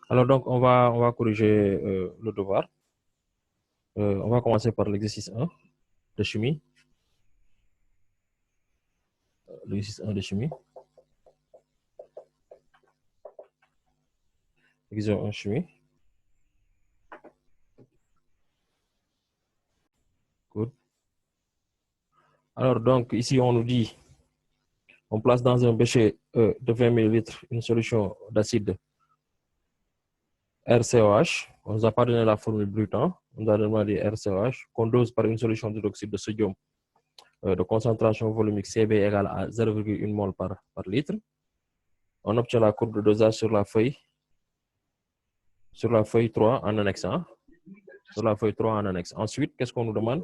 Alors donc, on va corriger le devoir. On va commencer par l'exercice 1 de chimie. L'exercice 1 de chimie. Exercice 1 chimie. Good. Alors donc, ici, on nous dit, on place dans un bécher de 20 ml une solution d'acide RCOH. On nous a pas donné la formule brute, hein? On nous a demandé RCOH, qu'on dose par une solution d'hydroxyde de sodium de concentration volumique Cb égale à 0,1 mol par litre. On obtient la courbe de dosage sur la feuille 3 en annexe. Hein? Sur la feuille 3 en annexe. Ensuite, qu'est-ce qu'on nous demande?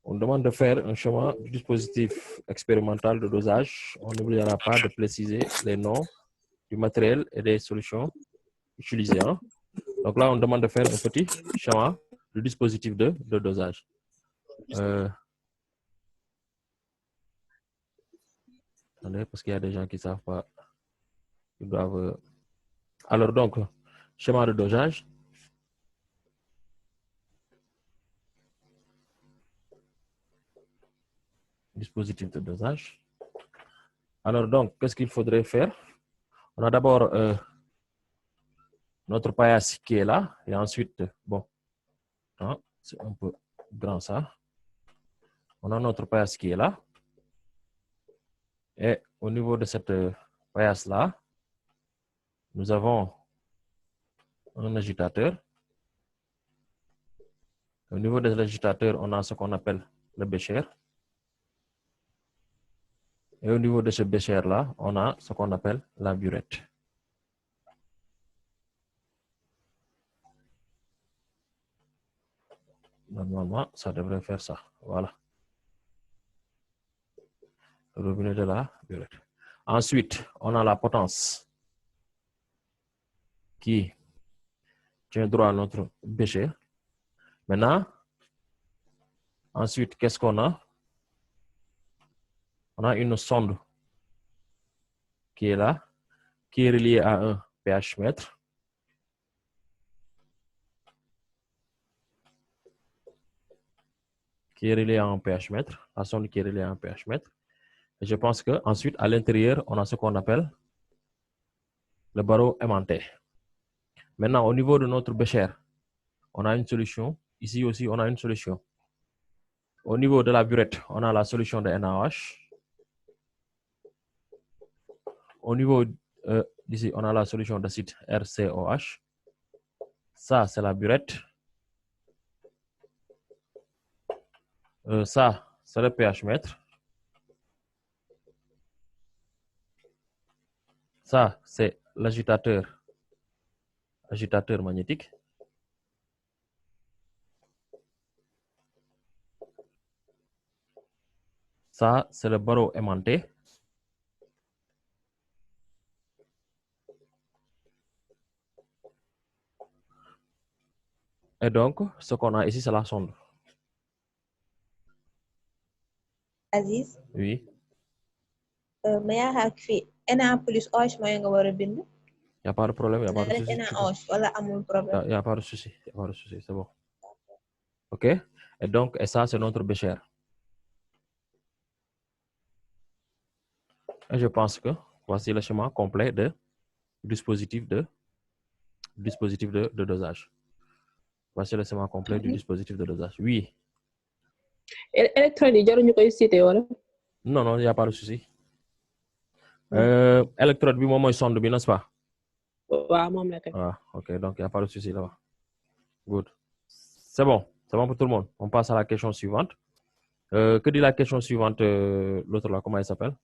On nous demande de faire un schéma du dispositif expérimental de dosage. On n'oubliera pas de préciser les noms du matériel et des solutions utilisées. Hein? Donc là, on demande de faire un petit schéma du dispositif de dosage. Attendez, parce qu'il y a des gens qui ne savent pas. Ils doivent... Alors donc, schéma de dosage. Dispositif de dosage. Alors donc, qu'est-ce qu'il faudrait faire? On a d'abord notre paillasse qui est là, et ensuite, bon, hein, c'est un peu grand ça. On a notre paillasse qui est là. Et au niveau de cette paillasse-là, nous avons un agitateur. Au niveau de l'agitateur, on a ce qu'on appelle le bécher. Et au niveau de ce bécher-là, on a ce qu'on appelle la burette. Normalement, ça devrait faire ça. Voilà. Le robinet de la burette. Ensuite, on a la potence qui tient droit à notre bécher. Maintenant, ensuite, qu'est-ce qu'on a? On a une sonde qui est là, qui est reliée à un pH mètre. Qui est reliée à un pH mètre. La sonde qui est reliée à un pH mètre. Et je pense qu'ensuite, à l'intérieur, on a ce qu'on appelle le barreau aimanté. Maintenant, au niveau de notre bécher, on a une solution. Ici aussi, on a une solution. Au niveau de la burette, on a la solution de NaOH. Au niveau d'ici, on a la solution d'acide RCOH. Ça, c'est la burette. Ça, c'est le pH mètre. Ça, c'est l'agitateur magnétique. Ça, c'est le barreau aimanté. Et donc, ce qu'on a ici, c'est la sonde. Aziz. Oui. Mais Na plus OH mooy nga war a bind. Il n'y a pas de problème, il n'y a pas de souci. NaOH wala amul problème. Il n'y a pas de souci, il n'y a pas de souci, c'est bon. OK? Et donc, et ça, c'est notre bécher. Et je pense que voici le schéma complet du dispositif de dosage. Voici le schéma complet du dispositif de dosage. Oui. Électrode yi jaruñu koy cité wala? Non, non, il n'y a pas de souci. Électrode bi moom mooy sonde bi, n'est-ce pas? Waaw, moom la kay. Ah, OK, donc il n'y a pas de souci là-bas. Good. C'est bon pour tout le monde. On passe à la question suivante. Que dit la question suivante? L'autre là, comment elle s'appelle?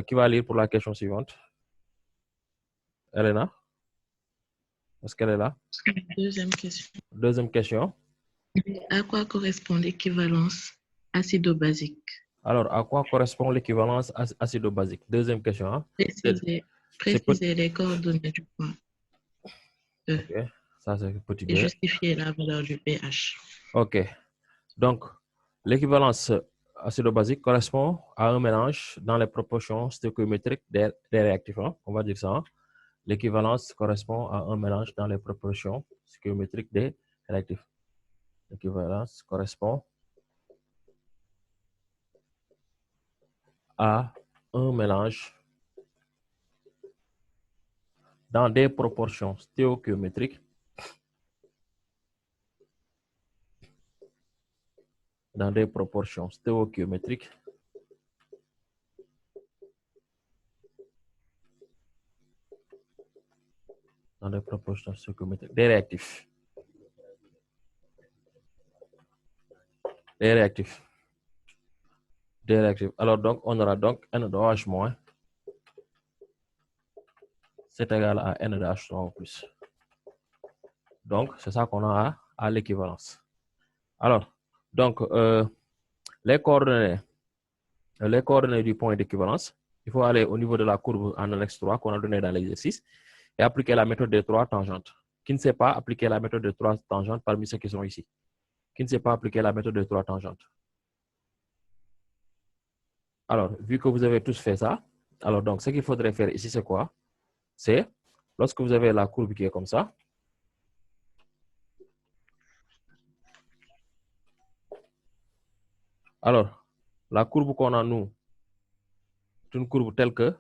Qui va lire pour la question suivante? Elena? Est-ce qu'elle est là? Deuxième question. Deuxième question. À quoi correspond l'équivalence acido-basique? Alors, à quoi correspond l'équivalence acido-basique? Deuxième question. Hein? Préciser les coordonnées du point E. OK. Ça, c'est petit b. Et justifier la valeur du pH. OK. Donc, l'équivalence acido-basique correspond à un mélange dans les proportions stoichiométriques des réactifs. Hein? On va dire ça. Hein? L'équivalence correspond à un mélange dans les proportions stéréométriques des réactifs. L'équivalence correspond à un mélange dans des proportions stéréométriques dans des proportions stéréométriques des réactifs. Des réactifs. Alors donc on aura donc N de OH moins c'est égal à N de H3 en plus. Donc c'est ça qu'on a à l'équivalence. Alors donc les coordonnées du point d'équivalence, il faut aller au niveau de la courbe en annexe 3 qu'on a donné dans l'exercice et appliquer la méthode des 3 tangentes. Qui ne sait pas appliquer la méthode des 3 tangentes parmi ceux qui sont ici? Qui ne sait pas appliquer la méthode des 3 tangentes? Alors, vu que vous avez tous fait ça, alors donc ce qu'il faudrait faire ici, c'est quoi? C'est, lorsque vous avez la courbe qui est comme ça, alors, la courbe qu'on a nous, c'est une courbe telle que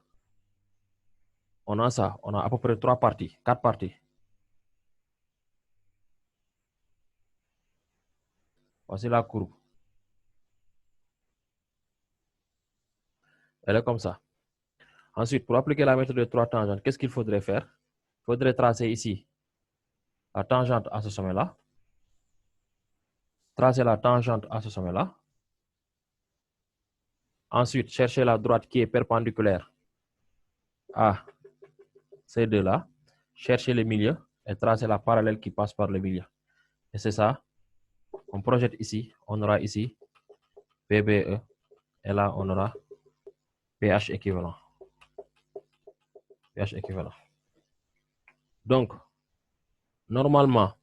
on a ça, on a à peu près 4 parties. Voici la courbe. Elle est comme ça. Ensuite, pour appliquer la méthode de 3 tangentes, qu'est-ce qu'il faudrait faire? Il faudrait tracer ici la tangente à ce sommet-là. Tracer la tangente à ce sommet-là. Ensuite, chercher la droite qui est perpendiculaire à ces deux-là. Chercher le milieu et tracer la parallèle qui passe par le milieu. Et c'est ça. On projette ici. On aura ici PBE. Et là, on aura pH équivalent. pH équivalent. Donc, normalement,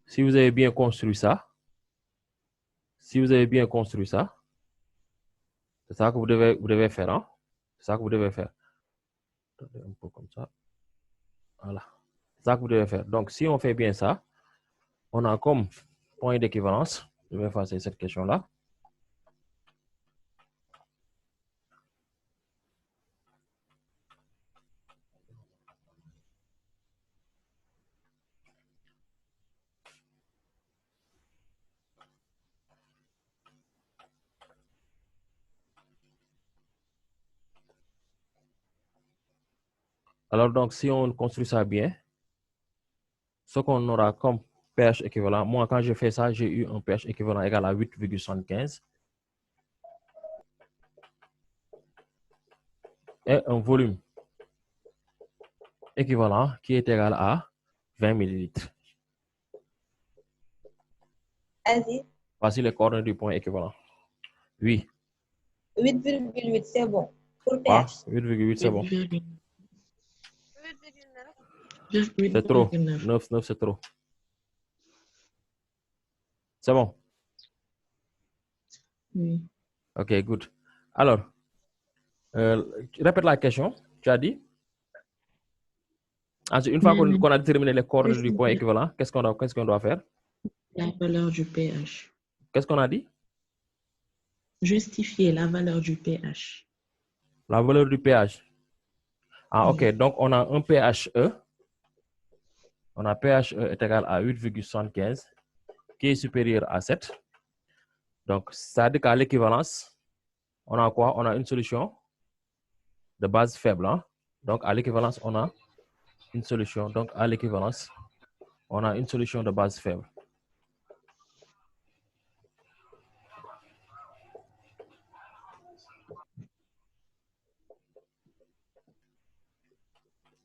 si vous avez bien construit ça, c'est ça que vous devez faire. Hein? C'est ça que vous devez faire. Un peu comme ça. Voilà. C'est ça que vous devez faire. Donc, si on fait bien ça, on a comme point d'équivalence. Je vais effacer cette question-là. Alors, donc, si on construit ça bien, ce qu'on aura comme pH équivalent, moi, quand j'ai fait ça, j'ai eu un pH équivalent égal à 8,75 et un volume équivalent qui est égal à 20 millilitres. Vas-y. Voici les coordonnées du point équivalent. Oui. 8,8, c'est bon. Pour Ah, pH. 8,8, c'est bon. 8,9. C'est trop. 9, c'est trop. C'est bon. Oui. OK, good. Alors, répète la question. Tu as dit? Ensuite, une fois qu'on a déterminé les coordonnées du point équivalent, qu'est-ce qu'on doit faire? La valeur du pH. Qu'est-ce qu'on a dit? Justifier la valeur du pH. La valeur du pH. Ah, OK. Donc, on a un pHe. On a pHe est égal à 8,75 qui est supérieur à 7. Donc, ça veut dire qu'à l'équivalence, on a quoi? On a une solution de base faible. Hein? Donc, à l'équivalence, on a une solution. Donc, à l'équivalence, on a une solution de base faible.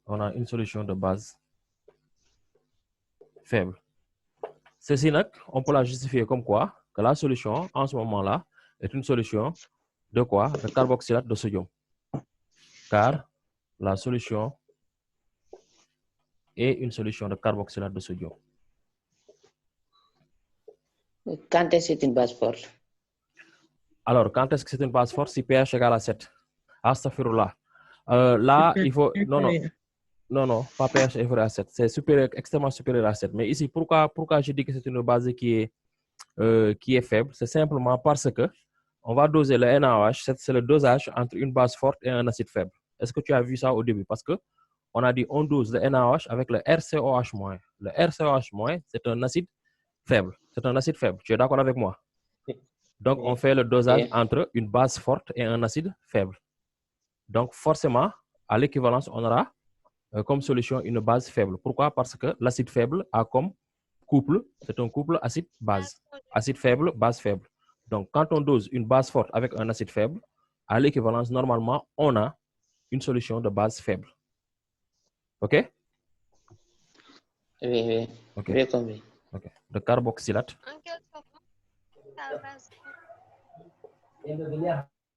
On a une solution de base faible. Ceci, on peut la justifier comme quoi? Que la solution, en ce moment-là, est une solution de quoi? De carboxylate de sodium. Car la solution est une solution de carboxylate de sodium. Quand est-ce que c'est une base forte? Alors, quand est-ce que c'est une base forte? Si pH égale à 7. Astaghfirullah. Là, il faut... Non. Non, non, pas pH inférieur à 7. C'est supérieur, extrêmement supérieur à 7. Mais ici, pourquoi je dis que c'est une base qui est faible? C'est simplement parce que on va doser le NaOH. C'est le dosage entre une base forte et un acide faible. Est-ce que tu as vu ça au début? Parce que on a dit on dose le NaOH avec le RCOH-. Le RCOH-, c'est un acide faible. C'est un acide faible. Tu es d'accord avec moi? Donc, on fait le dosage entre une base forte et un acide faible. Donc, forcément, à l'équivalence, on aura comme solution une base faible. Pourquoi? Parce que l'acide faible a comme couple, c'est un couple acide-base. Acide faible, base faible. Donc, quand on dose une base forte avec un acide faible, à l'équivalence, normalement, on a une solution de base faible. OK? Oui. OK. J'ai compris. OK. De carboxylate. En quelle sorte la base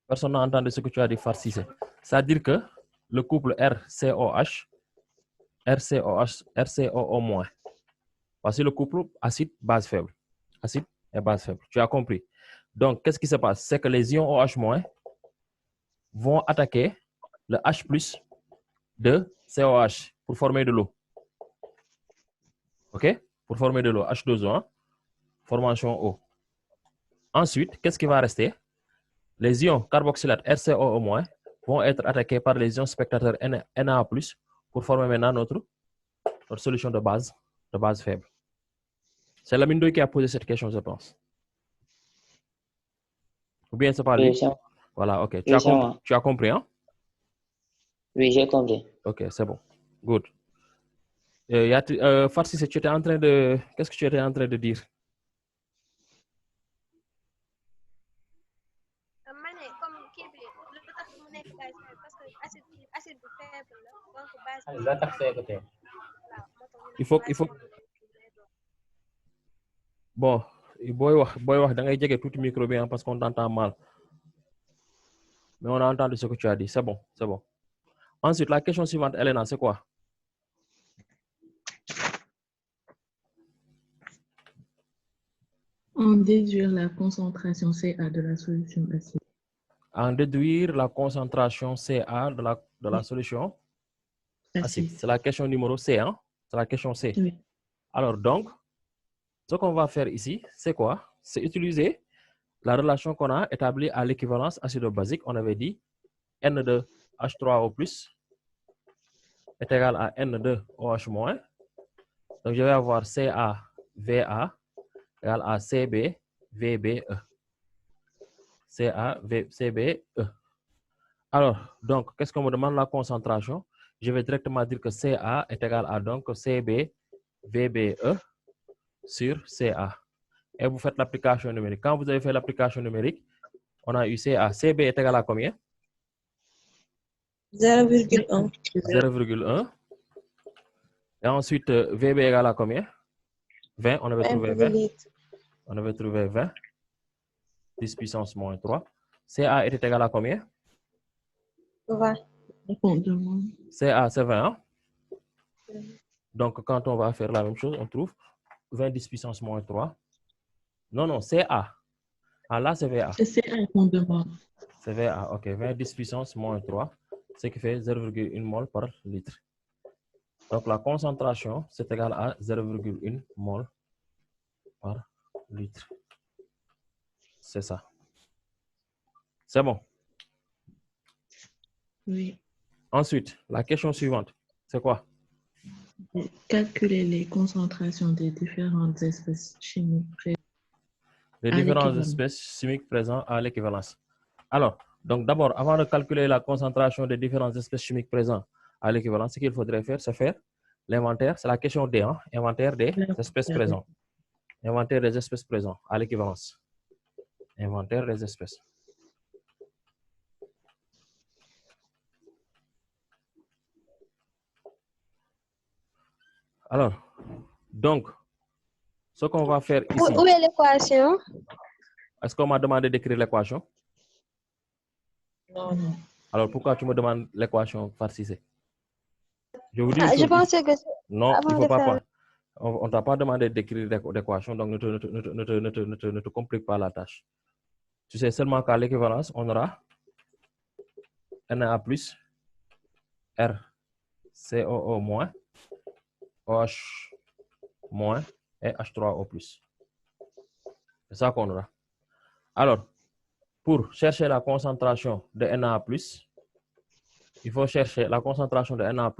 Personne n'a entendu ce que tu as dit, Farcissé. C'est-à-dire que le couple RCOH, RCOO-. Voici le couple acide-base faible. Acide et base faible. Tu as compris? Donc, qu'est-ce qui se passe? C'est que les ions OH- vont attaquer le H+ de COH pour former de l'eau. OK? Pour former de l'eau. H2O, formation O. Ensuite, qu'est-ce qui va rester? Les ions carboxylate RCOO- vont être attaqués par les ions spectateurs Na+ pour former maintenant notre solution de base faible. C'est Lamine Ndoye qui a posé cette question, je pense. Ou bien c'est pas lui? Oui, Voilà, OK. Oui, Tu as compris, hein? Oui, j'ai compris. OK, c'est bon. Good. Farsi, tu étais en train de... Qu'est-ce que tu étais en train de dire? mané comme kii bi lu tax mu nekk base faible parce que acide bu faible la donc base bi La taxe est côté. Il faut bon, booy wax da ngay jege tuuti micro bi parce qu'on t'entend mal. Mais on a entendu ce que tu as dit. C'est bon, c'est bon. Ensuite, la question suivante, Elena, c'est quoi? En déduire la concentration CA de la solution acide. En déduire la concentration CA de la solution acide. C'est la question numéro C, hein? C'est la question C. Oui. Alors donc, ce qu'on va faire ici, c'est quoi? C'est utiliser la relation qu'on a établie à l'équivalence acido-basique. On avait dit N2H3O+ est égal à N2OH-. Donc, je vais avoir CaVa égale à CbVbE. CbE. Alors, donc, qu'est-ce qu'on me demande la concentration? Je vais directement dire que Ca est égal à donc CbVbE sur Ca. Et vous faites l'application numérique. Quand vous avez fait l'application numérique, on a eu Ca. Cb est égal à combien? 0,1. 0,1. Et ensuite, Vb est égal à combien? 20. On avait trouvé 20. On avait trouvé 20. 10 puissance moins 3. Ca était égal à combien? 20. Ca, c'est 20. Hein? Donc, quand on va faire la même chose, on trouve 20 10 puissance moins 3. Non, Ca. Ah, là, c'est Va. C'est CA qu'on demande. C'est Va, OK. 20 10 puissance moins 3, ce qui fait 0,1 mol par litre. Donc, la concentration, c'est égal à 0,1 mol par litre. C'est ça. C'est bon. Oui. Ensuite, la question suivante, c'est quoi? Calculer les concentrations des différentes espèces chimiques présentes. Les différentes espèces chimiques présentes à l'équivalence. Alors, donc d'abord, avant de calculer la concentration des différentes espèces chimiques présentes à l'équivalence, ce qu'il faudrait faire, c'est faire l'inventaire. C'est la question D, hein? Inventaire des espèces présentes. Inventaire des espèces présentes à l'équivalence. Inventaire des espèces. Alors, donc, ce qu'on va faire ici. Où est l'équation? Est-ce qu'on m'a demandé d'écrire l'équation? Non. Alors, pourquoi tu me demandes l'équation farcissée? Je vous dis Je pensais que... non, il ne faut pas. On ne t'a pas demandé d'écrire l'équation, donc ne te complique pas la tâche. Tu sais seulement qu'à l'équivalence, on aura Na plus R COO moins, OH moins et H3O plus. C'est ça qu'on aura. Alors, pour chercher la concentration de Na+, il faut chercher la concentration de Na+.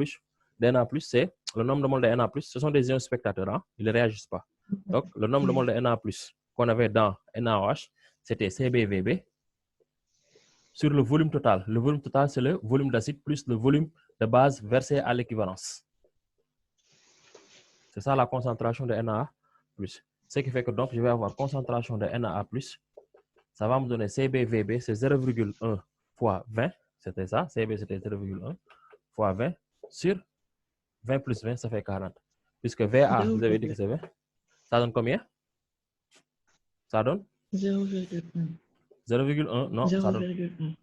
Na+, c'est le nombre de moles de Na+. Ce sont des ions spectateurs, hein? Ils ne réagissent pas. Donc, le nombre de moles de Na+, qu'on avait dans NaOH, c'était CbVb sur le volume total. Le volume total, c'est le volume d'acide plus le volume de base versé à l'équivalence. C'est ça la concentration de Na+. Ce qui fait que donc, je vais avoir concentration de Na+. Ça va me donner CbVb, c'est 0,1 fois 20. C'était ça. Cb, c'était 0,1 fois 20 sur 20 plus 20, ça fait 40. Puisque Va, vous avez dit que c'est 20. Ça donne combien? Ça donne 0,1. 0,1, non, 0,1.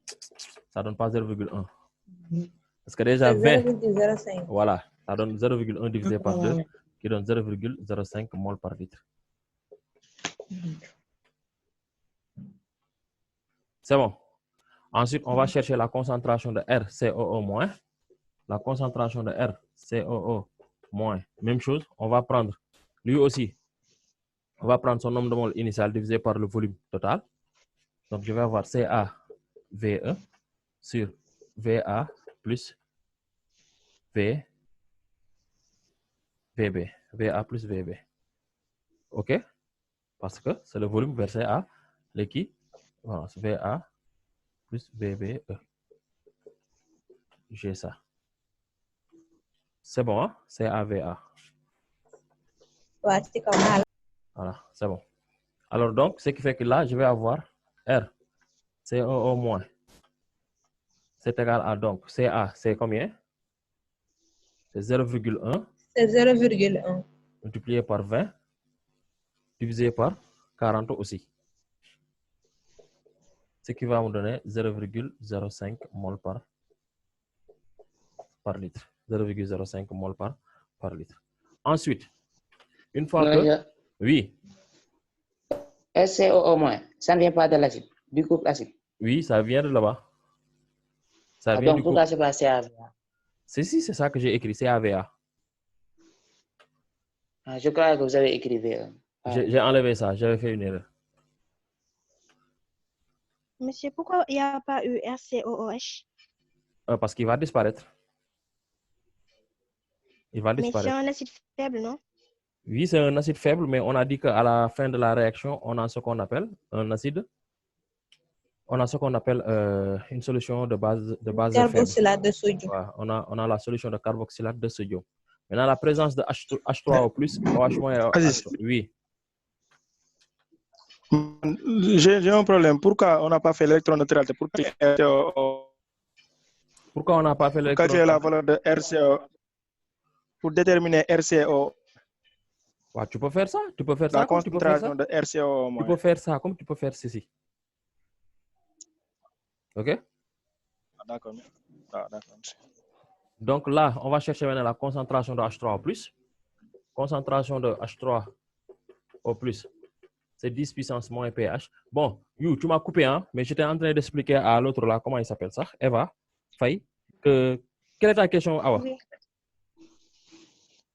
ça donne pas 0,1. Parce que déjà 20, 0,05. voilà, ça donne 0,1 divisé par 2, qui donne 0,05 mol par litre. C'est bon. Ensuite, on va chercher la concentration de RCOO-. La concentration de RCOO-, même chose, on va prendre, lui aussi, on va prendre son nombre de moles initial divisé par le volume total. Donc, je vais avoir CaVe sur Va plus VB. Va plus VB. OK? Parce que c'est le volume versé à l'équivalence. Voilà, Va plus VBE. J'ai ça. C'est bon, hein? CaVa. Ouais, c'est comme ça. Voilà, c'est bon. Alors donc, ce qui fait que là, je vais avoir RCOO-. C'est égal à donc Ca, c'est combien? C'est 0,1. C'est 0,1. Multiplié par 20, divisé par 40 aussi. Ce qui va me donner 0,05 mol par litre. 0,05 mol par litre. Ensuite, une fois que... Oui. SCOO-, ça ne vient pas de l'acide, du couple acide. Oui, ça vient de là-bas. Ça vient Donc, du pourquoi couple. c'est pas CaVa? C'est ça que j'ai écrit, CaVa. Je crois que vous avez écrit VE. J'ai enlevé ça, j'avais fait une erreur. Monsieur, pourquoi il n'y a pas eu RCOOH? Parce qu'il va disparaître. Il va Mais disparaître. c'est un acide faible, non? Oui, c'est un acide faible, mais on a dit qu'à la fin de la réaction, on a ce qu'on appelle un acide. On a ce qu'on appelle une solution de base faible. Carboxylate de sodium. Ouais, on a la solution de carboxylate de sodium. Maintenant, la présence de H3O+, OH- et Aziz. oui. J'ai un problème. Pourquoi on n'a pas fait l'électroneutralité pour Pourquoi on n'a pas fait calculer la valeur de RCO pour déterminer RCO? Ouais, tu peux faire ça. Tu peux faire La ça. concentration de RCO. Tu peux faire ça comme tu peux faire ceci. OK? D'accord. Donc là, on va chercher maintenant la concentration de H3O+. Concentration de H3O+, c'est 10 puissance moins pH. Bon, tu m'as coupé, hein, mais j'étais en train d'expliquer à l'autre là, comment il s'appelle ça, Eva, Faye, quelle est ta question, Awa? Oui.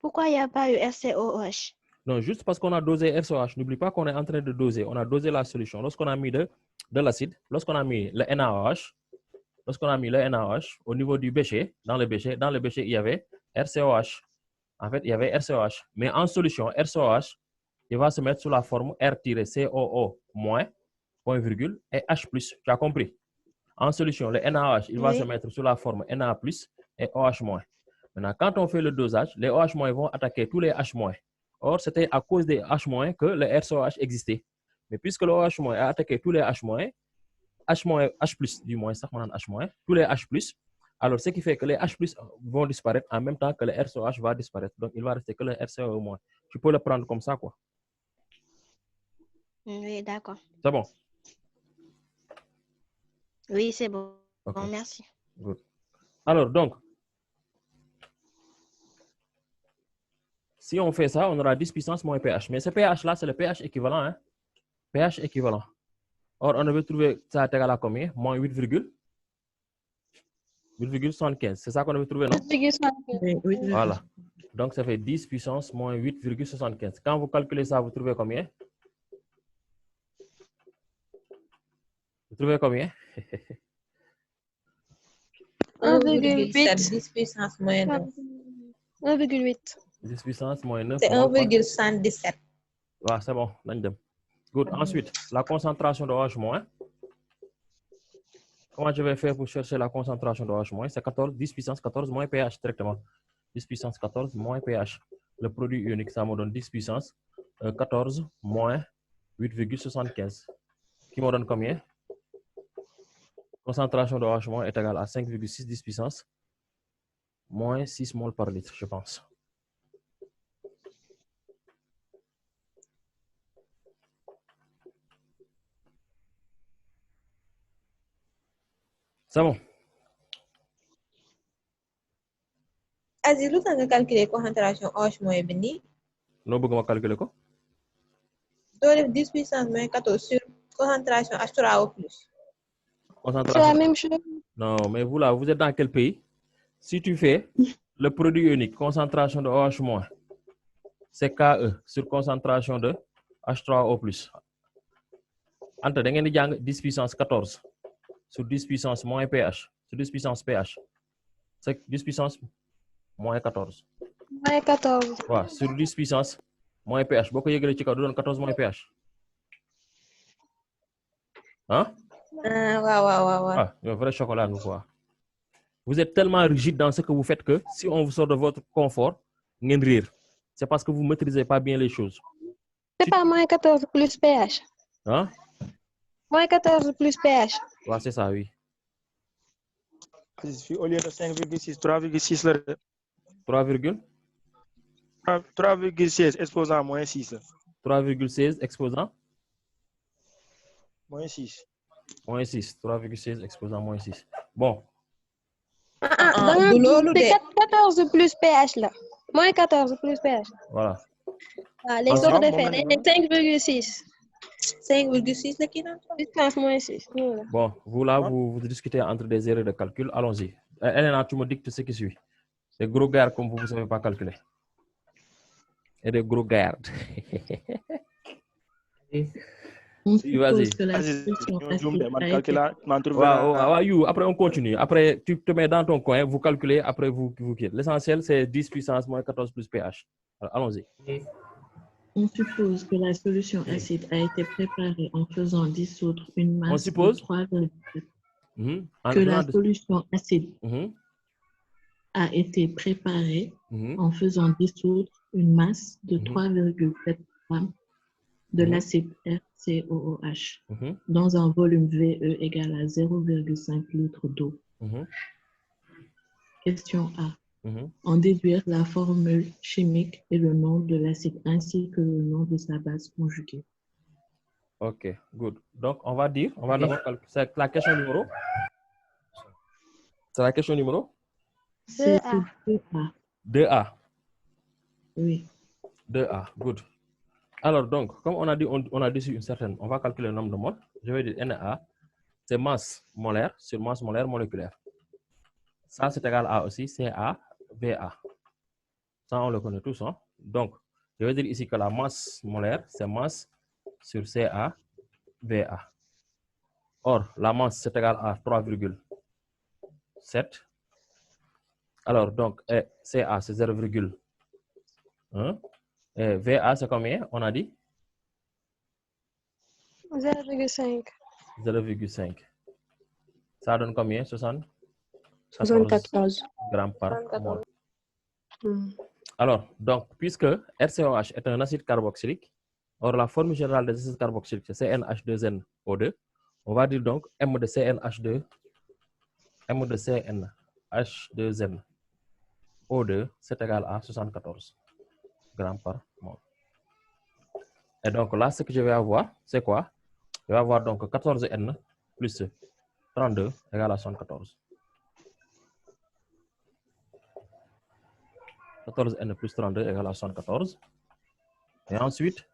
Pourquoi il n'y a pas eu RCOOH? Non, juste parce qu'on a dosé RCOH. N'oublie pas qu'on est en train de doser. On a dosé la solution. Lorsqu'on a mis de l'acide, lorsqu'on a mis le NaOH, au niveau du bécher, dans le bécher, il y avait RCOH. En fait, il y avait RCOH. Mais en solution, RCOH, il va se mettre sous la forme R-COO-, point virgule, et H+. Tu as compris? En solution, le NaOH, il va se mettre sous la forme Na+, et OH-. Maintenant, quand on fait le dosage, les OH- vont attaquer tous les H-. Or, c'était à cause des H- que le RCOH existait. Mais puisque le OH- a attaqué tous les H-, H+, du moins, ça, H-, tous les H+, alors ce qui fait que les H+ vont disparaître en même temps que le RCOH va disparaître. Donc, il va rester que le RCO-. Tu peux le prendre comme ça, quoi. Oui, d'accord. C'est bon? Oui, c'est bon. Okay. Bon, merci. Good. Alors, donc, si on fait ça, on aura 10 puissance moins pH. Mais ce pH-là, c'est le pH équivalent. Hein? pH équivalent. Or, on avait trouvé ça égal à combien? Moins 8, 8,75. C'est ça qu'on avait trouvé, non? 8,75. Oui, oui. Voilà. Donc, ça fait 10 puissance moins 8,75. Quand vous calculez ça, vous trouvez combien? Vous trouvez combien? 1,7, 1,8. 10 puissance moins 9. 1,8. 10 puissance moins 9. C'est 1,77. Ouais, c'est bon. Good. Ensuite, la concentration de OH-. Comment je vais faire pour chercher la concentration de OH-? C'est 10 puissance 14 moins pH directement. 10 puissance 14 moins pH. Le produit ionique, ça me donne 10 puissance 14 moins 8,75. Qui me donne combien? Concentration de OH- est égale à 5,6 10 puissance moins 6 mol par litre, je pense. C'est bon. Aziz, lu tax nga calculer concentration OH- bi nii. Non, bëgg ma calculer ko. doo def 10 puissance moins 14 sur concentration H3O+. C'est la même chose. Non, mais vous là, vous êtes dans quel pays? Si tu fais le produit unique, concentration de OH-, c'est KE sur concentration de H3O+. Entre, da ngeen di jàng 10 puissance 14 sur 10 puissance moins pH, sur 10 puissance pH. C'est 10 puissance moins 14. Moins 14. Ouais, sur 10 puissance moins pH. Boo ko yëgalee ci kaw du doon 14 moins pH. Hein? Waaw. Ah, un vrai chocolat, nous, quoi. Vous êtes tellement rigide dans ce que vous faites que si on vous sort de votre confort, ngeen rire. C'est parce que vous ne maîtrisez pas bien les choses. C'est pas moins 14 plus pH. Hein? Moins 14 plus pH. Ouais, c'est ça, oui. Au lieu de 5,6, 3,6 là. 3,16 exposant moins 6. 3,16 exposant Moins 6. moins 6. 3,16 exposant moins 6. Bon. du loolu de. C'est 14 plus pH là. Moins 14 plus pH. Voilà. Ah, les autres effets, 5,6. 5,6 la kii naan. Puissance moins 6. Voilà. Bon, vous là, vous discutez entre des erreurs de calcul. Allons-y. Elena, tu me dictes ce qui suit. Des gros gars comme vous ne savez pas calculer. Et des gros gardes. On Vas-y. suppose que la solution Après, on continue. Après, tu te mets dans ton coin, vous calculez, après, vous quittez. L'essentiel, c'est 10 puissance moins 14 plus pH. Alors, allons-y. On suppose que la solution acide a été préparée en faisant dissoudre une masse On suppose? de 3,7. En Que la faisant solution acide Mhm. a été préparée Mhm. en faisant dissoudre une masse de Mhm. 3,7 grammes de Mhm. l'acide RCOOH Mhm. dans un volume VE égal à 0,5 litres d'eau. Mhm. Question A. Mhm. En déduire la formule chimique et le nom de l'acide ainsi que le nom de sa base conjuguée. Ok, good. Donc, on va d'abord calculer. C'est la question numéro? C'est la question numéro? C'est 2A. 2A. 2A. Oui. 2A, good. Alors, donc, comme on a dit, on a déçu une certaine, on va calculer le nombre de moles. Je vais dire Na, c'est masse molaire sur masse molaire moléculaire. Ça, c'est égal à aussi CA, VA. Ça, on le connaît tous. Hein? Donc, je vais dire ici que la masse molaire, c'est masse sur CA, VA. Or, la masse, c'est égal à 3,7. Alors, donc, CA, c'est 0,1. Et VA, c'est combien? On a dit 0,5. 0,5. Ça donne combien? 74. grammes par 74. mol. Alors, donc, puisque RCOH est un acide carboxylique, or la formule générale des acides carboxyliques, c'est CnH2nO2, on va dire donc M de CnH2nO2, c'est égal à 74 grammes par mol. Et donc là, ce que je vais avoir, c'est quoi? Je vais avoir donc 14N plus 32 égale à 74. 14N plus 32 égale à 74. Et ensuite,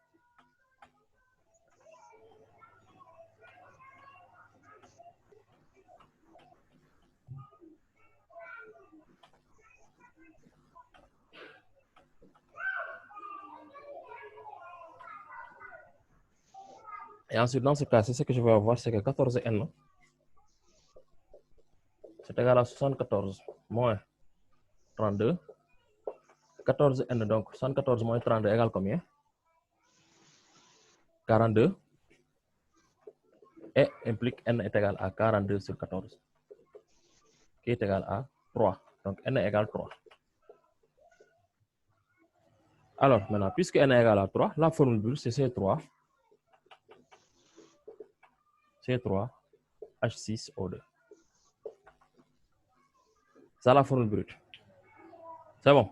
Et ensuite, dans ce cas, c'est ce que je vais avoir, c'est que 14n, c'est égal à 74 moins 32. 14n, donc 74 moins 32 égale combien? 42. Et implique n est égal à 42 sur 14, qui est égal à 3. Donc n est égal à 3. Alors, maintenant, puisque n est égal à 3, la formule brute, c'est C3. C3, H6O2. C'est la formule brute. C'est bon?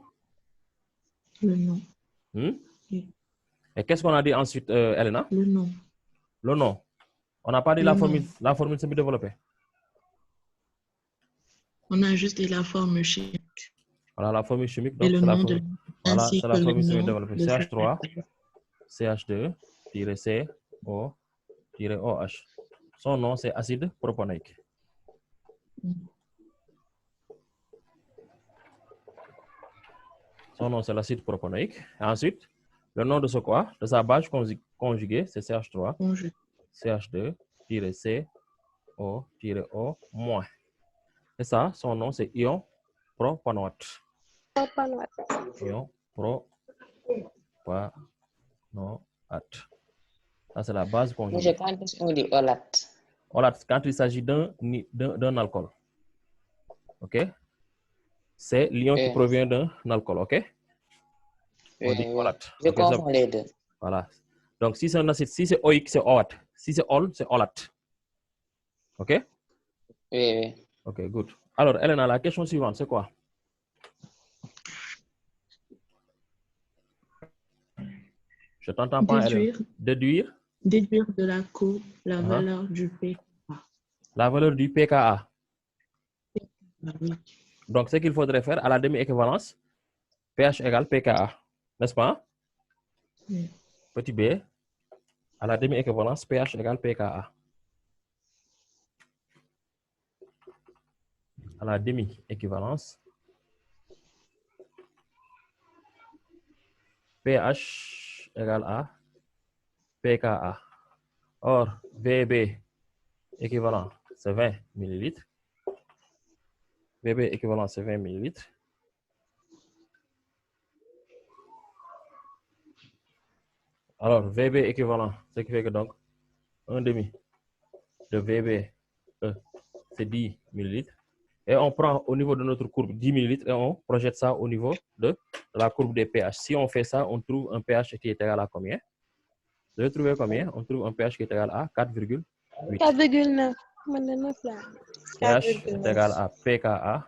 Le nom. Oui. Et qu'est-ce qu'on a dit ensuite, Elena? Le nom. Le nom. On n'a pas dit Le la formule semi-développée. On a juste dit la formule chimique. Voilà la formule chimique. Et Donc, le c'est la nom formule, de voilà, ainsi c'est que la le formule nom semi-développée. de CH3, CH2-CO-OH. Son nom, c'est acide propaneique. Son nom, c'est l'acide propaneique. Ensuite, le nom de ce quoi? De sa base conjuguée, c'est CH3, CH2-CO-O-. Et ça, son nom, c'est ion propanoate. Ion propanoate. Ça, c'est la base conjuguée. Monsieur, quand est-ce qu'on dit olate? Olate, quand il s'agit d'un alcool. OK? C'est l'ion qui provient d'un alcool. OK? On dit olate. Je Okay, confonds les deux. Voilà. Donc, si c'est un acide, si c'est oïque, c'est OAT. Si c'est ol, c'est olate. OK? Oui. OK, good. Alors, Elena, la question suivante, c'est quoi? Je t'entends pas, Elena. Déduire de la courbe la valeur du pKa. La valeur du pKa. Oui. Donc, ce qu'il faudrait faire à la demi-équivalence, pH égale pKa. N'est-ce pas? Oui. Petit b, à la demi-équivalence, pH égale pKa. À la demi-équivalence, pH égale à pKa. Or, VB équivalent, c'est 20 ml. VB équivalent, c'est 20 ml. Alors, VB équivalent, ce qui fait que donc, 1 demi de VB, c'est 10 ml. Et on prend au niveau de notre courbe 10 ml et on projette ça au niveau de la courbe des pH. Si on fait ça, on trouve un pH qui est égal à combien? Vous devez trouver combien? On trouve un pH qui est égal à 4,8. 4,9. pH est égal à pKa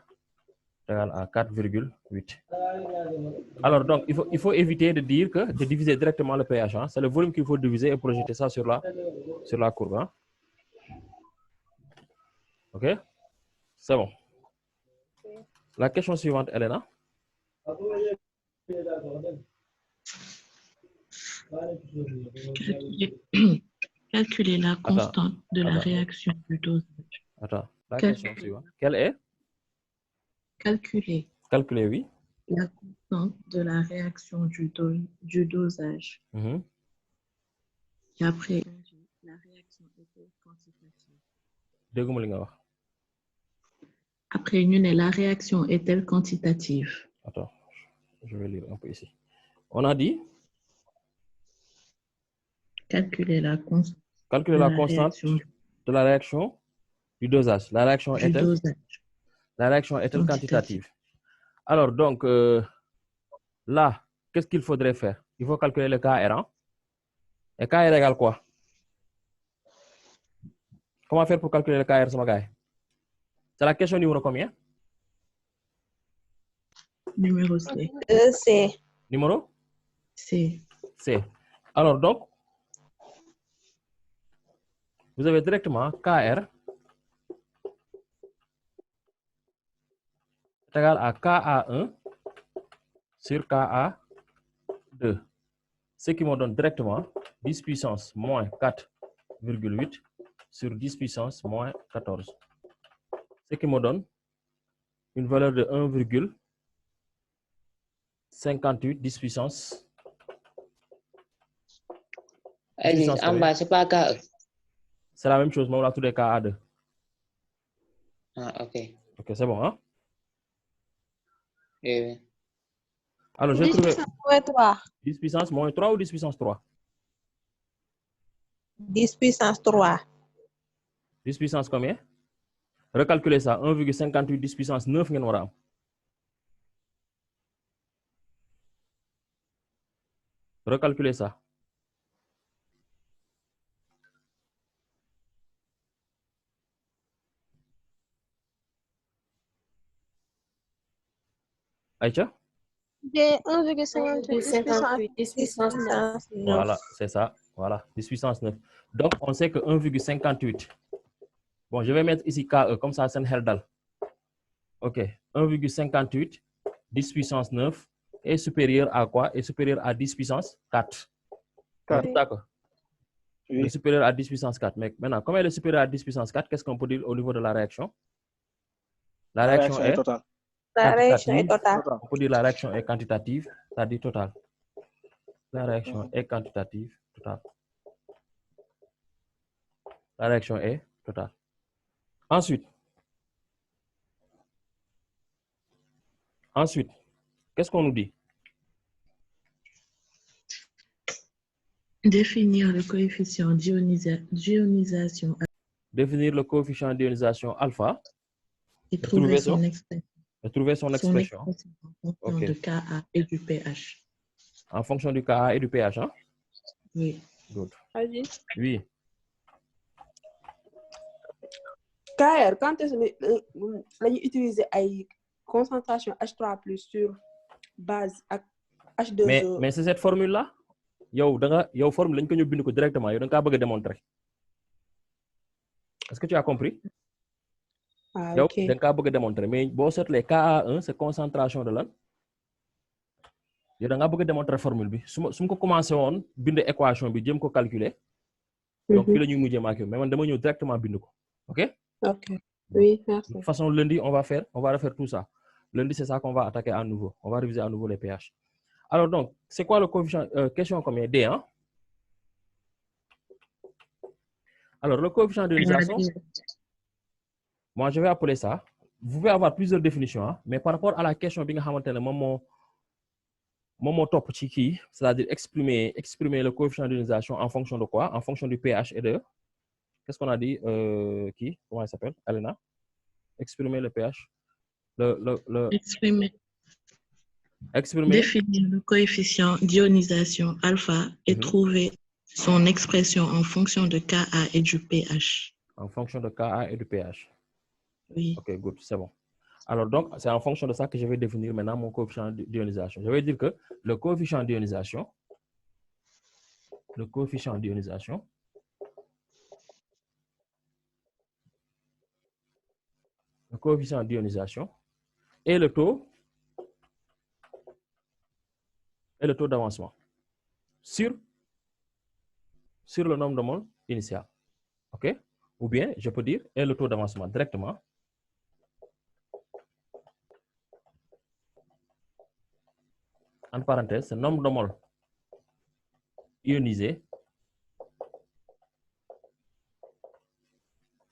égal à 4,8. Alors, donc, il faut éviter de dire que de diviser directement le pH. Hein. C'est le volume qu'il faut diviser et projeter ça sur la courbe. Hein. OK? C'est bon. La question suivante, Elena. Calculer la constante de la réaction du dosage. Attends, la question suivante. Quelle est? Calculer. Calculer, oui. La constante de la réaction du dosage. Et après, la réaction était quantitative. Après une, la réaction est-elle quantitative? Attends, je vais lire un peu ici. On a dit? Calculer la constante. Calculer la constante de la réaction du dosage. La réaction est-elle quantitative? Alors, donc, là, qu'est-ce qu'il faudrait faire? Il faut calculer le KR. Hein? Et KR égale quoi? Comment faire pour calculer le KR, sama gars? C'est la question numéro combien? Numéro C. C. Numéro? C. C. Alors, donc, vous avez directement KR est égal à KA1 sur KA2. Ce qui me donne directement 10 puissance moins 4,8 sur 10 puissance moins 14. Ce qui me donne une valeur de 1,58 10 puissance Puissance En bas, c'est pas KE. C'est la même chose, mais on l'a tout des KA2. Ah, ok. Ok, c'est bon, hein? Oui, oui. Alors, j'ai 10 trouvé puissance moins 3. 10 puissance moins 3 ou 10 puissance 3? 10 puissance 3. 10 puissance combien? Recalculez ça. 1,58 10 puissance 9 ngeen war a am. Recalculez ça. Aïcha? J'ai 1,58 10 puissance 9. Voilà, c'est ça. Voilà, 10 puissance 9. Donc, on sait que 1,58. Bon, je vais mettre ici KE, comme ça, c'est un herdal. OK. 1,58, 10 puissance 9 est supérieur à quoi? Est supérieur à 10 puissance 4. D'accord. Oui. Le supérieur à 10 puissance 4. Mais maintenant, comme elle est supérieure à 10 puissance 4, qu'est-ce qu'on peut dire au niveau de la réaction? La réaction est totale. La réaction est quantitative. totale. On peut dire la réaction est quantitative, c'est-à-dire totale. La réaction est quantitative, totale. La réaction est totale. Ensuite, qu'est-ce qu'on nous dit? Définir le coefficient d'ionisation Définir le coefficient d'ionisation alpha et trouver son expression. en fonction Ok. de Ka et du pH. En fonction du Ka et du pH, hein? Oui. Good. Vas-y. Oui. KR, quand est-ce que nous utilisons une concentration H3+ sur base H2O? Mais c'est cette formule-là? Yow formule lañ ko ñu bind ko directement yow da nga kaa bëgg a démontrer. Est-ce que tu as compris? Ah, Yow ok. da nga kaa bëgg a démontrer mais boo seetlee KA1 c'est concentration de lan? Yow da nga bëgg a démontrer formule bi su ma ko commencé woon bind équation bi jëm ko calculer. Donc fii la ñuy mujjee maak yow mais man dama ñëw directement bind ko. OK? Ok. Oui, merci. De toute façon, lundi, on va refaire tout ça. Lundi, c'est ça qu'on va attaquer à nouveau. On va réviser à nouveau les pH. Alors donc, c'est quoi le coefficient? Question combien? D, hein? Alors, le coefficient d'ionisation, moi, je vais appeler ça. Vous pouvez avoir plusieurs définitions, hein? Mais par rapport à la question, top c'est-à-dire exprimer le coefficient d'ionisation en fonction de quoi? En fonction du pH et de... Qu'est-ce qu'on a dit? Comment elle s'appelle? Alena? Exprimer le pH. Exprimer. Définir le coefficient d'ionisation alpha et trouver son expression en fonction de Ka et du pH. En fonction de Ka et du pH. Oui. Ok, good, c'est bon. Alors donc, c'est en fonction de ça que je vais définir maintenant mon coefficient d'ionisation. Je vais dire que le coefficient d'ionisation et le taux d'avancement sur le nombre de moles initial. OK? Ou bien, je peux dire, et le taux d'avancement directement en parenthèse, c'est nombre de moles ionisés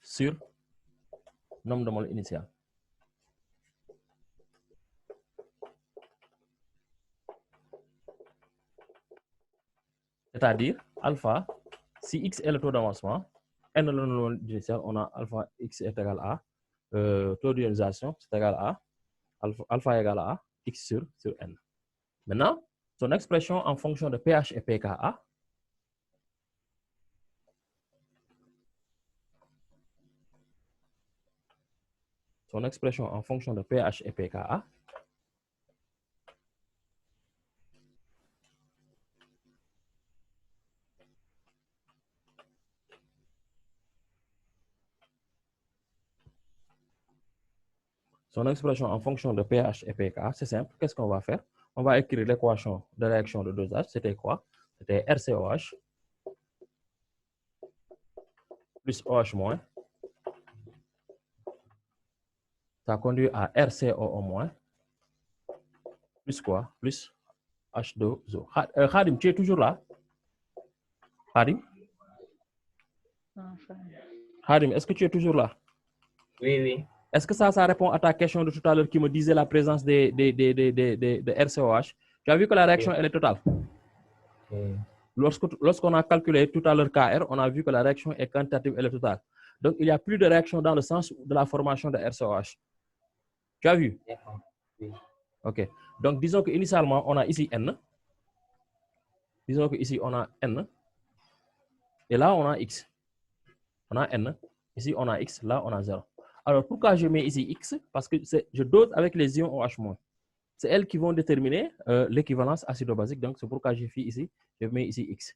sur nombre de moles initial. C'est-à-dire, alpha, si x est le taux d'avancement, n le nombre initial, on a alpha x est égal à taux d'ionisation, c'est égal à alpha égale à x sur n. Maintenant, son expression en fonction de pH et pKa, son expression en fonction de pH et pKa, son expression en fonction de pH et pKa, c'est simple. Qu'est-ce qu'on va faire? On va écrire l'équation de réaction de dosage. C'était quoi? C'était RCOH plus OH moins. Ça conduit à RCOO moins. Plus quoi? Plus H2O. Khadim, tu es toujours là? Hadim? Hadim, est-ce que tu es toujours là? Oui, oui. Est-ce que ça répond à ta question de tout à l'heure qui me disait la présence de RCOH? Tu as vu que la réaction, elle est totale. Lorsqu'on a calculé tout à l'heure KR, on a vu que la réaction est quantitative, elle est totale. Donc, il n'y a plus de réaction dans le sens de la formation de RCOH. Tu as vu? Oui. OK. Donc, disons qu'initialement, on a ici N. Disons qu'ici, on a N. Et là, on a X. On a N. Ici, on a X. Là, on a 0. Alors, pourquoi je mets ici X? Parce que je dose avec les ions OH-. C'est elles qui vont déterminer l'équivalence acido-basique. Donc, c'est pourquoi j'ai fait ici, je mets ici X.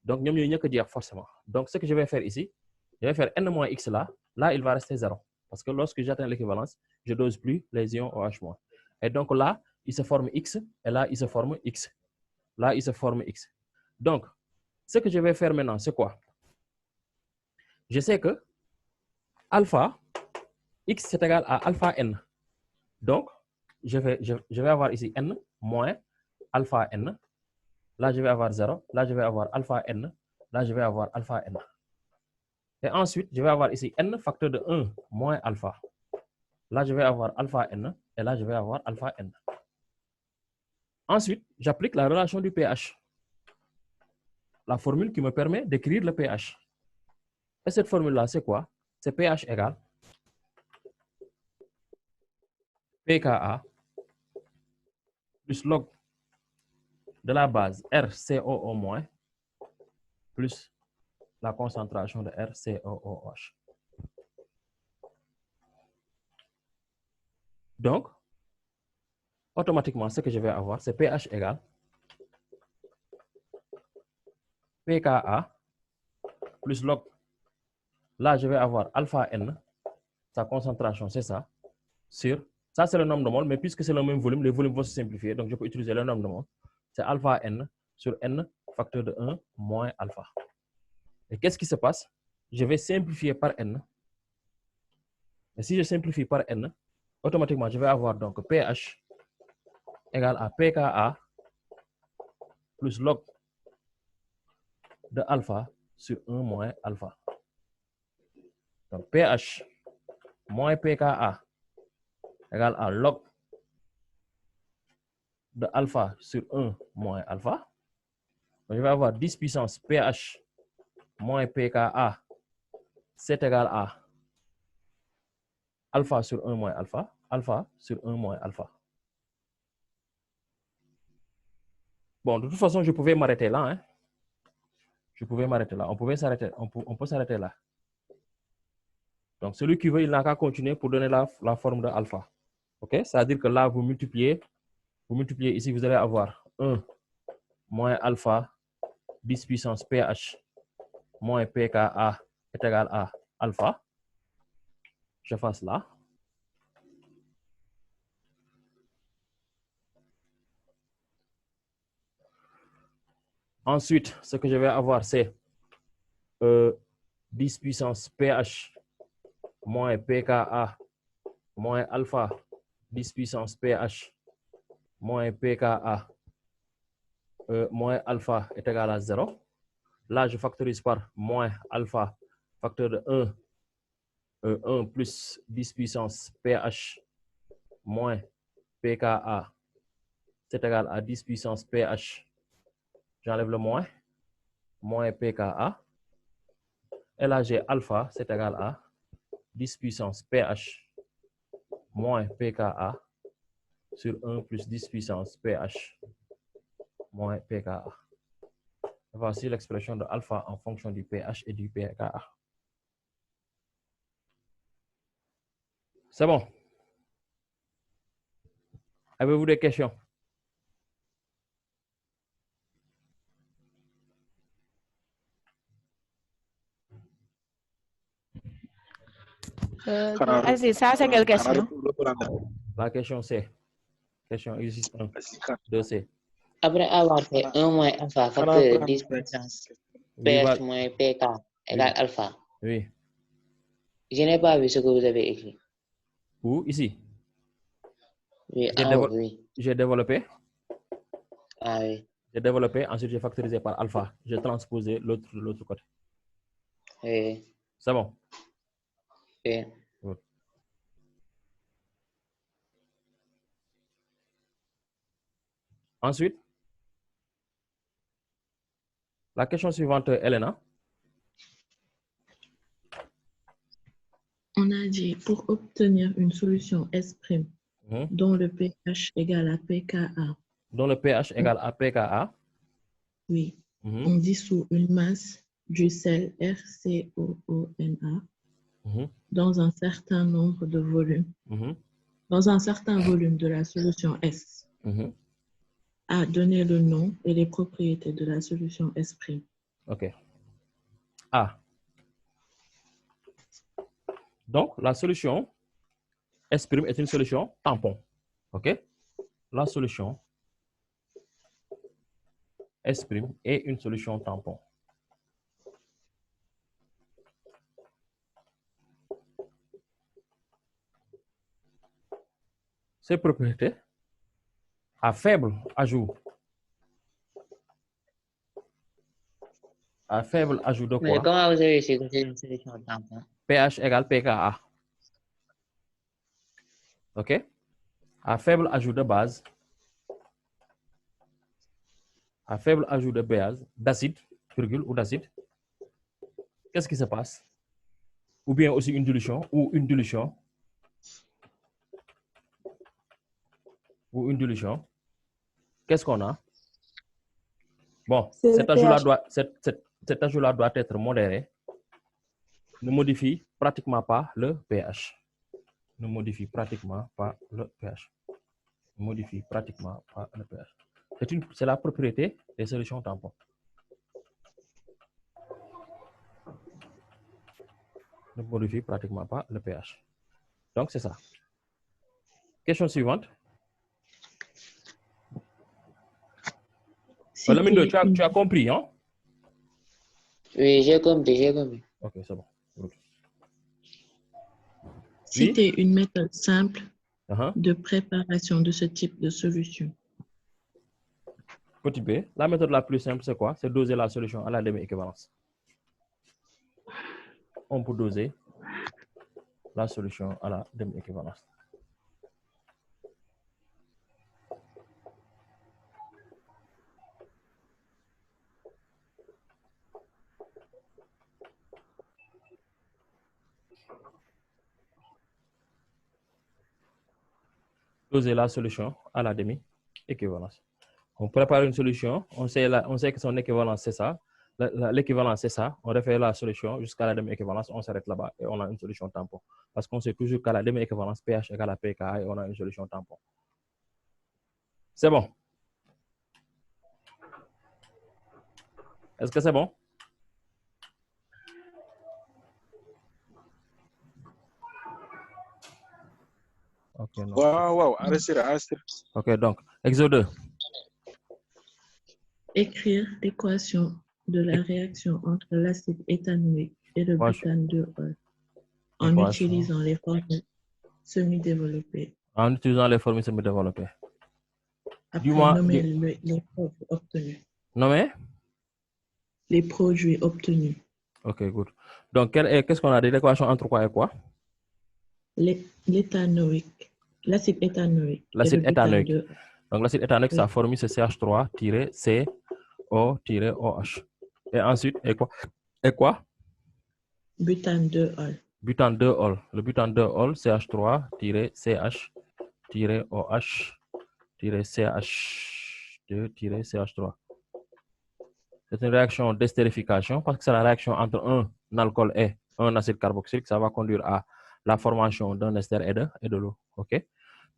Donc, nous n'avons que dire forcément. Donc, ce que je vais faire ici, je vais faire N moins X là. Là, il va rester 0. Parce que lorsque j'atteins l'équivalence, je ne dose plus les ions OH-. Et donc là, il se forme X. Et là, il se forme X. Là, il se forme X. Donc, ce que je vais faire maintenant, c'est quoi? Je sais que alpha, X c'est égal à alpha N. Donc, je vais avoir ici N moins alpha N. Là, je vais avoir 0. Là, je vais avoir alpha N. Là, je vais avoir alpha N. Et ensuite, je vais avoir ici N facteur de 1 moins alpha. Là, je vais avoir alpha N. Et là, je vais avoir alpha N. Ensuite, j'applique la relation du pH. La formule qui me permet d'écrire le pH. Et cette formule-là, c'est quoi? C'est pH égale pKa plus log de la base RCOO- plus la concentration de RCOOH. Donc, automatiquement, ce que je vais avoir, c'est pH égale pKa plus log. Là, je vais avoir alpha N, sa concentration, c'est ça, sur, ça c'est le nombre de moles, mais puisque c'est le même volume, les volumes vont se simplifier, donc je peux utiliser le nombre de moles. C'est alpha N sur N facteur de 1 moins alpha. Et qu'est-ce qui se passe? Je vais simplifier par N. Et si je simplifie par N, automatiquement, je vais avoir donc pH égale à pKa plus log de alpha sur 1 moins alpha. Donc pH moins pKa égale à log de alpha sur 1 moins alpha. Donc, je vais avoir 10 puissance pH moins pKa, c'est égal à alpha sur 1 moins alpha, alpha sur 1 moins alpha. Bon, de toute façon, je pouvais m'arrêter là. Hein. Je pouvais m'arrêter là. On peut s'arrêter là. Donc, celui qui veut, il n'a qu'à continuer pour donner la forme de alpha. OK? C'est-à-dire que là, vous multipliez ici, vous allez avoir 1 moins alpha, 10 puissance pH moins pKa est égal à alpha. Je fasse là. Ensuite, ce que je vais avoir, c'est 10 puissance pH moins pKa moins alpha, 10 puissance pH moins pKa moins alpha est égal à 0. Là, je factorise par moins alpha, facteur de 1 plus 10 puissance pH moins pKa, c'est égal à 10 puissance pH. J'enlève le moins pKa. Et là, j'ai alpha, c'est égal à 10 puissance pH moins pKa sur 1 plus 10 puissance pH moins pKa. Voici l'expression de alpha en fonction du pH et du pKa. C'est bon? Avez-vous des questions? Aziz, ça c'est quelle question? La question c'est, question existe 1, 2C. Après avoir fait 1 moins alpha facteur de 10 puissance pH moins pK égale alpha. Oui. Je n'ai pas vu ce que vous avez écrit. Où? Ici? Oui, oui. J'ai développé. Ah oui. J'ai développé, ensuite j'ai factorisé par alpha. J'ai transposé de l'autre côté. Oui. C'est bon? Oui. Good. Ensuite, la question suivante, Elena. On a dit pour obtenir une solution S' dont le pH égale à pKa. Dont le pH égale à pKa. Oui. On dissout une masse du sel RCOONa dans un certain nombre de volumes. Dans un certain volume de la solution S. A donné le nom et les propriétés de la solution S'. OK. A. Donc, la solution S' est une solution tampon. OK? La solution S' est une solution tampon. Ces propriétés à faible ajout. À faible ajout de quoi? Mais comment vous avez su que c'est une solution tampon? pH égale pKa. OK? À faible ajout de base, à faible ajout de base, d'acide, virgule, ou d'acide, qu'est-ce qui se passe? Ou bien aussi une dilution, ou une dilution, qu'est-ce qu'on a? Bon, cet ajout-là doit être modéré, ne modifie pratiquement pas le pH. Ne modifie pratiquement pas le pH. Ne modifie pratiquement pas le pH. C'est la propriété des solutions tampons. Ne modifie pratiquement pas le pH. Donc, c'est ça. Question suivante. Lamine, tu as compris, hein? Oui, j'ai compris. Ok, c'est bon. Good. Citer une méthode simple de préparation de ce type de solution. Petit b, la méthode la plus simple, c'est quoi? C'est doser la solution à la demi-équivalence. On peut doser la solution à la demi-équivalence. Doser la solution à la demi-équivalence. On prépare une solution, on sait que son équivalence, c'est ça. L'équivalence, c'est ça. On refait la solution jusqu'à la demi-équivalence, on s'arrête là-bas et on a une solution tampon. Parce qu'on sait toujours qu'à la demi-équivalence, pH égale à pKa et on a une solution tampon. C'est bon? Est-ce que c'est bon? Ok, non. Wow, arrêtez. Ok, donc, exode 2. Écrire l'équation de la réaction entre l'acide éthanoïque et le butane 2-ol en utilisant les formules semi-développées. En utilisant les formules semi-développées. Après, nommer les produits obtenus. Nommer? Les produits obtenus. Ok, good. Donc, qu'est-ce qu'on a dit? L'équation entre quoi et quoi? L'éthanoïque. L'acide éthanoïque. L'acide éthanoïque. Donc, l'acide éthanoïque, sa formule, c'est CH3-CO-OH. Et ensuite, et quoi? Butane 2-ol. Butane 2-ol. Le butane 2-ol, CH3-CH-CH2-CH3. C'est une réaction d'estérification parce que c'est la réaction entre un alcool et un acide carboxylique. Ça va conduire à la formation d'un ester et de l'eau. OK?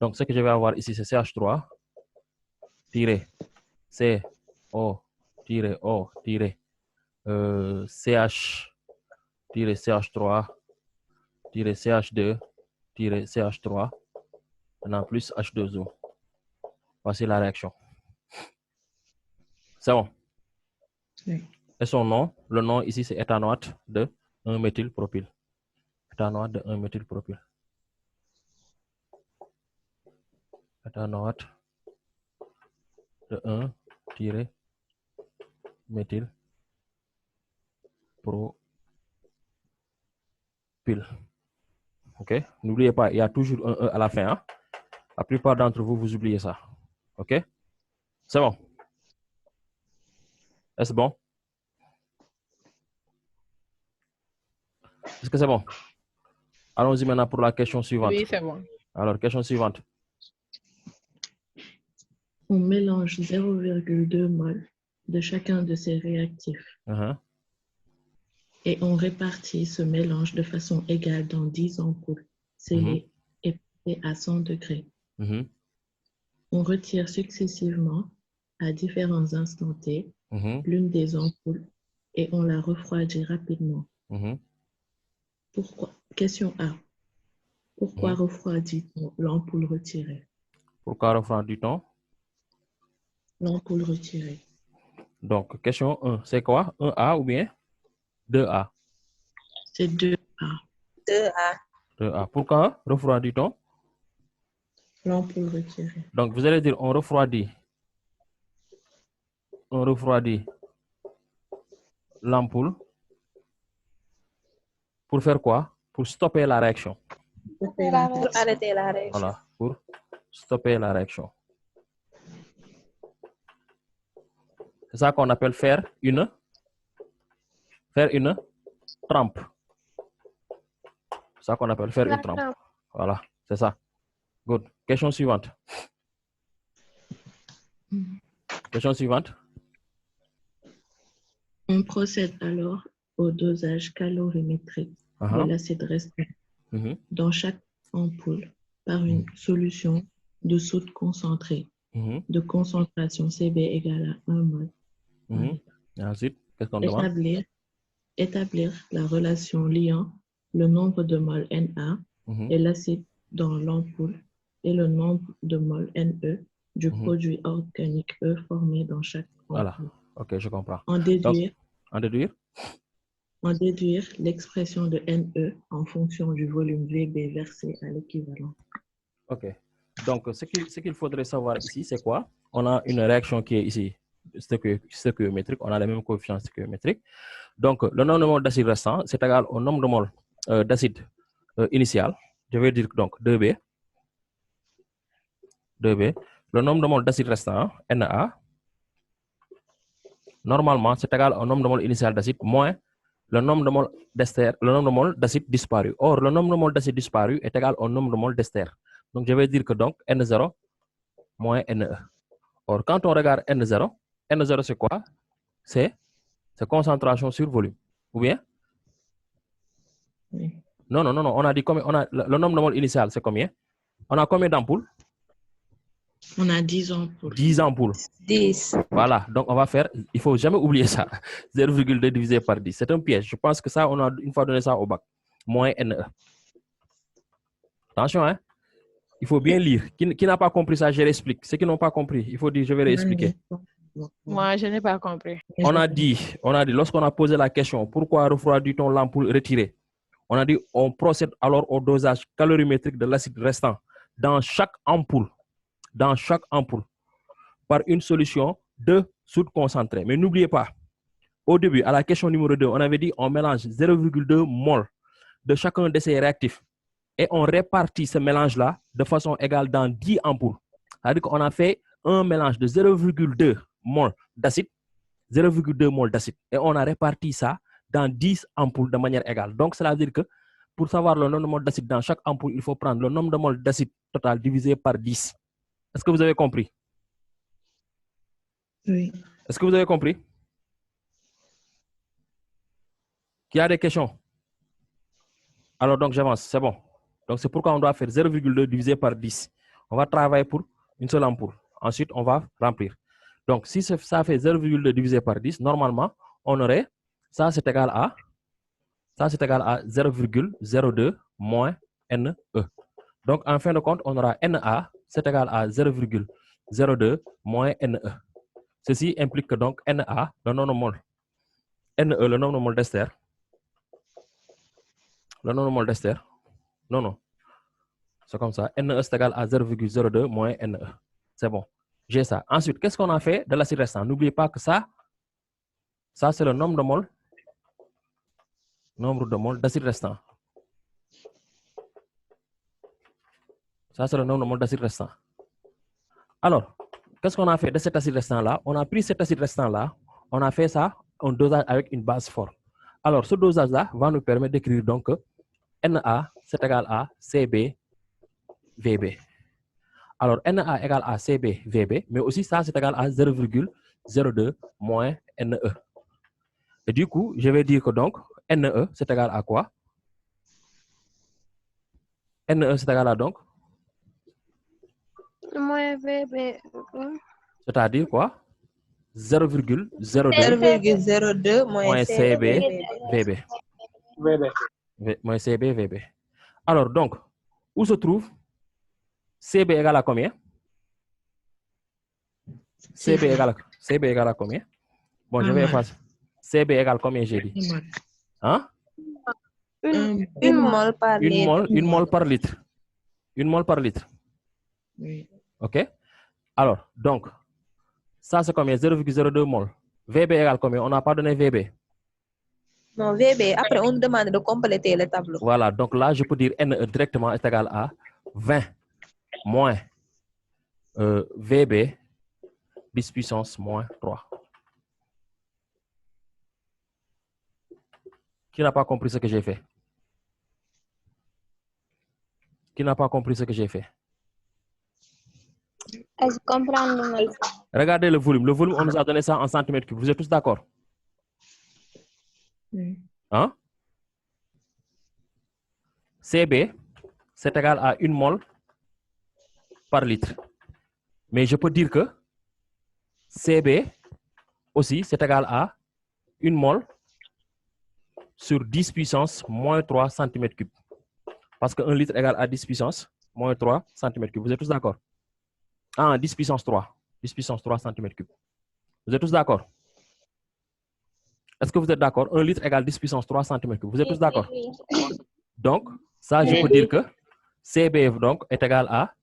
Donc, ce que je vais avoir ici, c'est CH-CH3-CH2-CH3 maintenant plus H2O. Voici la réaction. C'est bon? Oui. Et son nom, le nom ici, c'est éthanoate de 1-méthylpropyle. Éthanoate de 1-méthylpropyle. Éthanoate de 1-méthylpropyle. méthylpropyl. OK? N'oubliez pas, il y a toujours un E à la fin. Hein? La plupart d'entre vous, vous oubliez ça. OK? C'est bon? Est-ce bon? Est-ce que c'est bon? Allons-y maintenant pour la question suivante. Oui, c'est bon. Alors, question suivante. On mélange 0,2 mol de chacun de ces réactifs. Et on répartit ce mélange de façon égale dans 10 ampoules scellées et placées à 100 degrés. On retire successivement, à différents instants T, l'une des ampoules et on la refroidit rapidement. Pourquoi? Question A. Pourquoi refroidit-on l'ampoule retirée? Pourquoi refroidit-on? L'ampoule retirée. Donc, question 1, c'est quoi? 1A ou bien 2A? C'est 2A. 2A. 2A. Pourquoi refroidit-on? L'ampoule retirée. Donc, vous allez dire on refroidit l'ampoule pour faire quoi? Pour stopper la réaction. Pour arrêter la réaction. Voilà, pour stopper la réaction. C'est ça qu'on appelle faire une trempe. C'est ça qu'on appelle faire une trempe. Voilà, c'est ça. Good. Question suivante. Question suivante. On procède alors au dosage calorimétrique de l'acide restant dans chaque ampoule par une solution de soude concentrée de concentration CB égale à 1 mol. Et ensuite, qu'est-ce qu'on demande? Établir la relation liant le nombre de moles Na et l'acide dans l'ampoule et le nombre de moles Ne du produit organique E formé dans chaque ampoule. Voilà, ok, je comprends. En déduire Donc, l'expression de Ne en fonction du volume VB versé à l'équivalent. Ok. Donc, ce qu'il faudrait savoir ici, c'est quoi? On a une réaction qui est ici stéchiométrique. On a les mêmes coefficients stéchiométriques. Donc, le nombre de moles d'acide restant, c'est égal au nombre de moles d'acide initial. Je vais dire donc 2B. Le nombre de moles d'acide restant, Na, normalement, c'est égal au nombre de moles initial d'acide moins le nombre de moles d'ester, le nombre de moles d'acide disparu. Or, le nombre de moles d'acide disparu est égal au nombre de moles d'ester. Donc, je vais dire que donc N0 moins Ne. Or, quand on regarde N0 c'est quoi? C'est concentration sur volume. Ou bien? Oui. Non. On a dit combien? On a le nombre de moles initial, c'est combien? On a combien d'ampoules? On a 10 ampoules. 10 ampoules. 10. Voilà. Donc, on va faire, il faut jamais oublier ça. 0,2 divisé par 10. C'est un piège. Je pense que ça, on a une fois donné ça au bac. Moins Ne. Attention, hein? Il faut bien lire. Qui n'a pas compris ça, je l'explique. Ceux qui n'ont pas compris, il faut dire, je vais réexpliquer. Moi, je n'ai pas compris. On a dit, lorsqu'on a posé la question, pourquoi refroidit-on l'ampoule retirée? On a dit, on procède alors au dosage calorimétrique de l'acide restant dans chaque ampoule, par une solution de soude concentrée. Mais n'oubliez pas, au début, à la question numéro 2, on avait dit, on mélange 0,2 mol de chacun de ces réactifs et on répartit ce mélange-là de façon égale dans 10 ampoules. C'est-à-dire qu'on a fait un mélange de 0,2 mol d'acide, 0,2 mol d'acide, et on a réparti ça dans 10 ampoules de manière égale. Donc, cela veut dire que pour savoir le nombre de moles d'acide dans chaque ampoule, il faut prendre le nombre de moles d'acide total divisé par 10. Est-ce que vous avez compris? Oui. Est-ce que vous avez compris? Qui a des questions? Alors, donc, j'avance, c'est bon. Donc, c'est pourquoi on doit faire 0,2 divisé par 10. On va travailler pour une seule ampoule. Ensuite, on va remplir. Donc, si ça fait 0,2 divisé par 10, normalement, on aurait, ça c'est égal à 0,02 moins Ne. Donc, en fin de compte, on aura Na, c'est égal à 0,02 moins Ne. Ceci implique que donc Na, le nombre de moles, Ne, le nombre de moles d'ester, non, c'est comme ça, Ne c'est égal à 0,02 moins Ne. C'est bon, j'ai ça. Ensuite, qu'est-ce qu'on a fait de l'acide restant? N'oubliez pas que ça, Ça, c'est le nombre de moles d'acide restant. Ça, c'est le nombre de moles d'acide restant. Alors, qu'est-ce qu'on a fait de cet acide restant-là? On a pris cet acide restant-là, on a fait ça en dosage avec une base forte. Alors, ce dosage-là va nous permettre d'écrire donc que Na, c'est égal à Cb, Vb. Alors, Na égale à Cb, Vb, mais aussi ça, c'est égal à 0,02 moins Ne. Et du coup, je vais dire que donc, Ne, c'est égal à quoi? Ne, c'est égal à donc? Moins Vb. C'est-à-dire quoi? 0,02 0,02 moins Cb, Vb. VB. Moins Cb, Vb. Alors, donc, où se trouve Cb égale à combien? Cb égale à combien? Bon, je vais effacer. Cb égale combien, j'ai dit? Hein? Une mole par litre. Une mole par litre. Une mole par litre. Oui. OK? Alors, donc, ça c'est combien? 0,02 mol. Vb égale combien? On n'a pas donné Vb. Non, Vb. Après, on demande de compléter le tableau. Voilà, donc là, je peux dire Ne directement est égal à 20 moins Vb 10 puissance moins 3. Qui n'a pas compris ce que j'ai fait? Qui n'a pas compris ce que j'ai fait? Je comprends. Regardez le volume. Le volume, on nous a donné ça en centimètres cubes. Vous êtes tous d'accord? Oui. Hein? Cb, c'est égal à 1 mol par litre. Mais je peux dire que Cb aussi, c'est égal à 1 mol sur 10 puissance moins 3 cm3. Parce que 1 litre égale à 10 puissance moins 3 cm3. Vous êtes tous d'accord? Ah, 10 puissance 3. 10 puissance 3 cm3. Vous êtes tous d'accord? Est-ce que vous êtes d'accord? 1 litre égale 10 puissance 3 cm3. Vous êtes tous d'accord? Donc, ça, je peux dire que Cb donc, est égal à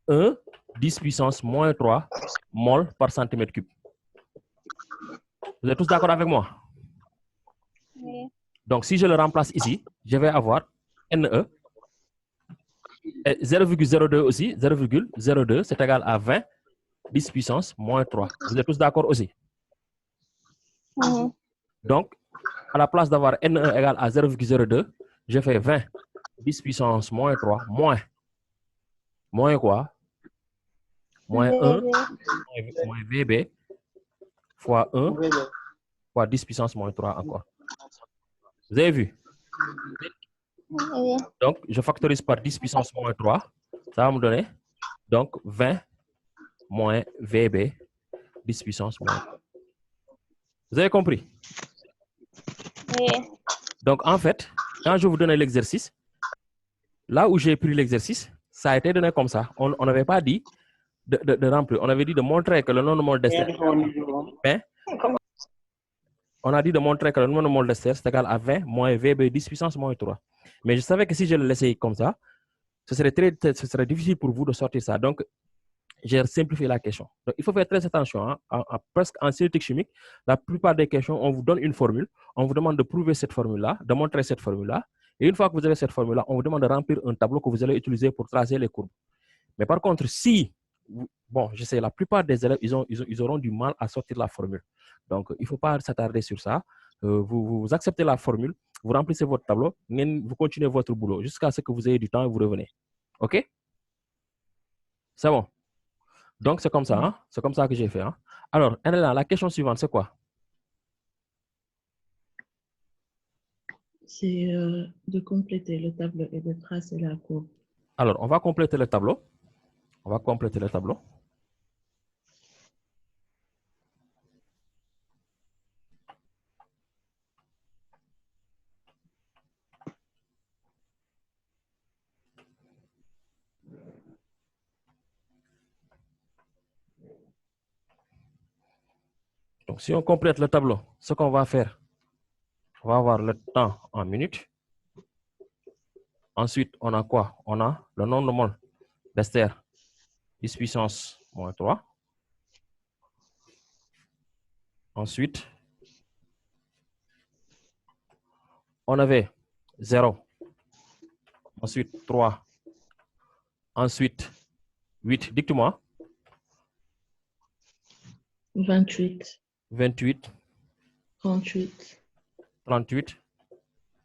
1 10 puissance moins 3 mol par centimètre cube. Vous êtes tous d'accord avec moi? Oui. Donc, si je le remplace ici, je vais avoir Ne. 0,02 aussi, 0,02, c'est égal à 20 10 puissance moins 3. Vous êtes tous d'accord aussi? Donc, à la place d'avoir Ne égale à 0,02, je fais 20 10 puissance moins 3 moins quoi? Moins 1 moins Vb fois 1 fois 10 puissance moins 3 encore. Vous avez vu? Donc, je factorise par 10 puissance moins 3. Ça va me donner donc 20 moins Vb 10 puissance moins 3. Vous avez compris? Oui. Donc, en fait, quand je vous donnais l'exercice, là où j'ai pris l'exercice, ça a été donné comme ça. On n'avait pas dit de remplir. On avait dit de montrer que le nombre de moles d'ester. On a dit de montrer que le nombre de moles d'ester est égal à 20 moins Vb 10 puissance moins 3. Mais je savais que si je le laissais comme ça, ce serait difficile pour vous de sortir ça. Donc, j'ai simplifié la question. Donc, il faut faire très attention. Hein. Presque en cinétique chimique, la plupart des questions, on vous donne une formule, on vous demande de prouver cette formule-là, de montrer cette formule-là. Et une fois que vous avez cette formule-là, on vous demande de remplir un tableau que vous allez utiliser pour tracer les courbes. Mais par contre, si, bon, je sais, la plupart des élèves, ils auront du mal à sortir la formule. Donc, il ne faut pas s'attarder sur ça. Vous acceptez la formule, vous remplissez votre tableau, vous continuez votre boulot jusqu'à ce que vous ayez du temps et vous revenez. OK? C'est bon? Donc, c'est comme ça. Hein? C'est comme ça que j'ai fait. Hein? Alors, la question suivante, c'est quoi? C'est de compléter le tableau et de tracer la courbe. Alors, on va compléter le tableau. On va compléter le tableau. Donc, si on complète le tableau, ce qu'on va faire, on va avoir le temps en minutes. Ensuite, on a quoi? On a le nombre de moles d'ester 10 puissance moins 3. Ensuite, on avait 0. Ensuite, 3. Ensuite, 8. Dites-moi. 28. 28. 38. 38.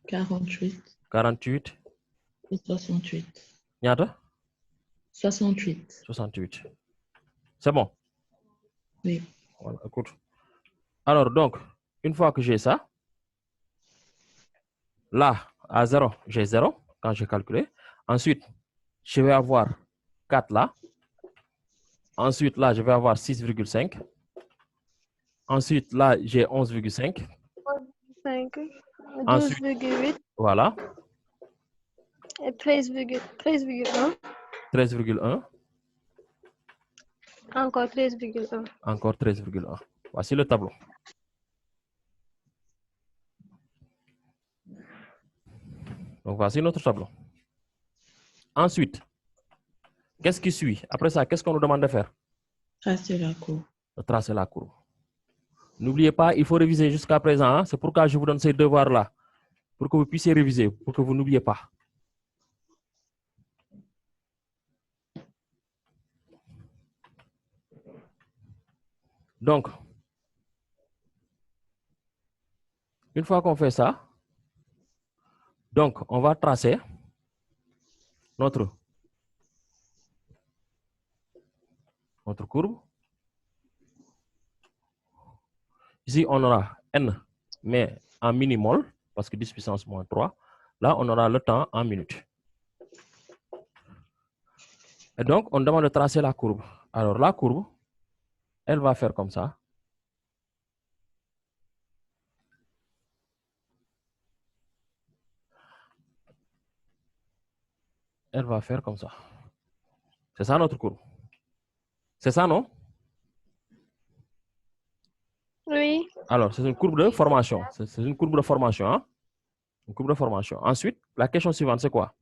48. 48. Et 68. Nyata? 68. 68. C'est bon? Oui. Voilà, écoute. Alors, donc, une fois que j'ai ça, là, à 0, j'ai 0 quand j'ai calculé. Ensuite, je vais avoir 4 là. Ensuite, là, je vais avoir 6,5. Ensuite, là, j'ai 11,5. 12,8. Voilà. Et 13,1. 13,1. Encore 13,1. Encore 13,1. Voici le tableau. Donc, voici notre tableau. Ensuite, qu'est-ce qui suit? Après ça, qu'est-ce qu'on nous demande de faire? Tracer la courbe. De tracer la courbe. N'oubliez pas, il faut réviser jusqu'à présent. Hein? C'est pourquoi je vous donne ces devoirs-là. Pour que vous puissiez réviser, pour que vous n'oubliez pas. Donc, une fois qu'on fait ça, donc on va tracer notre courbe. Ici, on aura n, mais en millimol, parce que 10 puissance moins 3. Là, on aura le temps en minutes. Et donc, on demande de tracer la courbe. Alors, la courbe, elle va faire comme ça. Elle va faire comme ça. C'est ça notre courbe. C'est ça, non? Oui. Alors, c'est une courbe de formation. C'est une courbe de formation. Hein? Une courbe de formation. Ensuite, la question suivante, c'est quoi?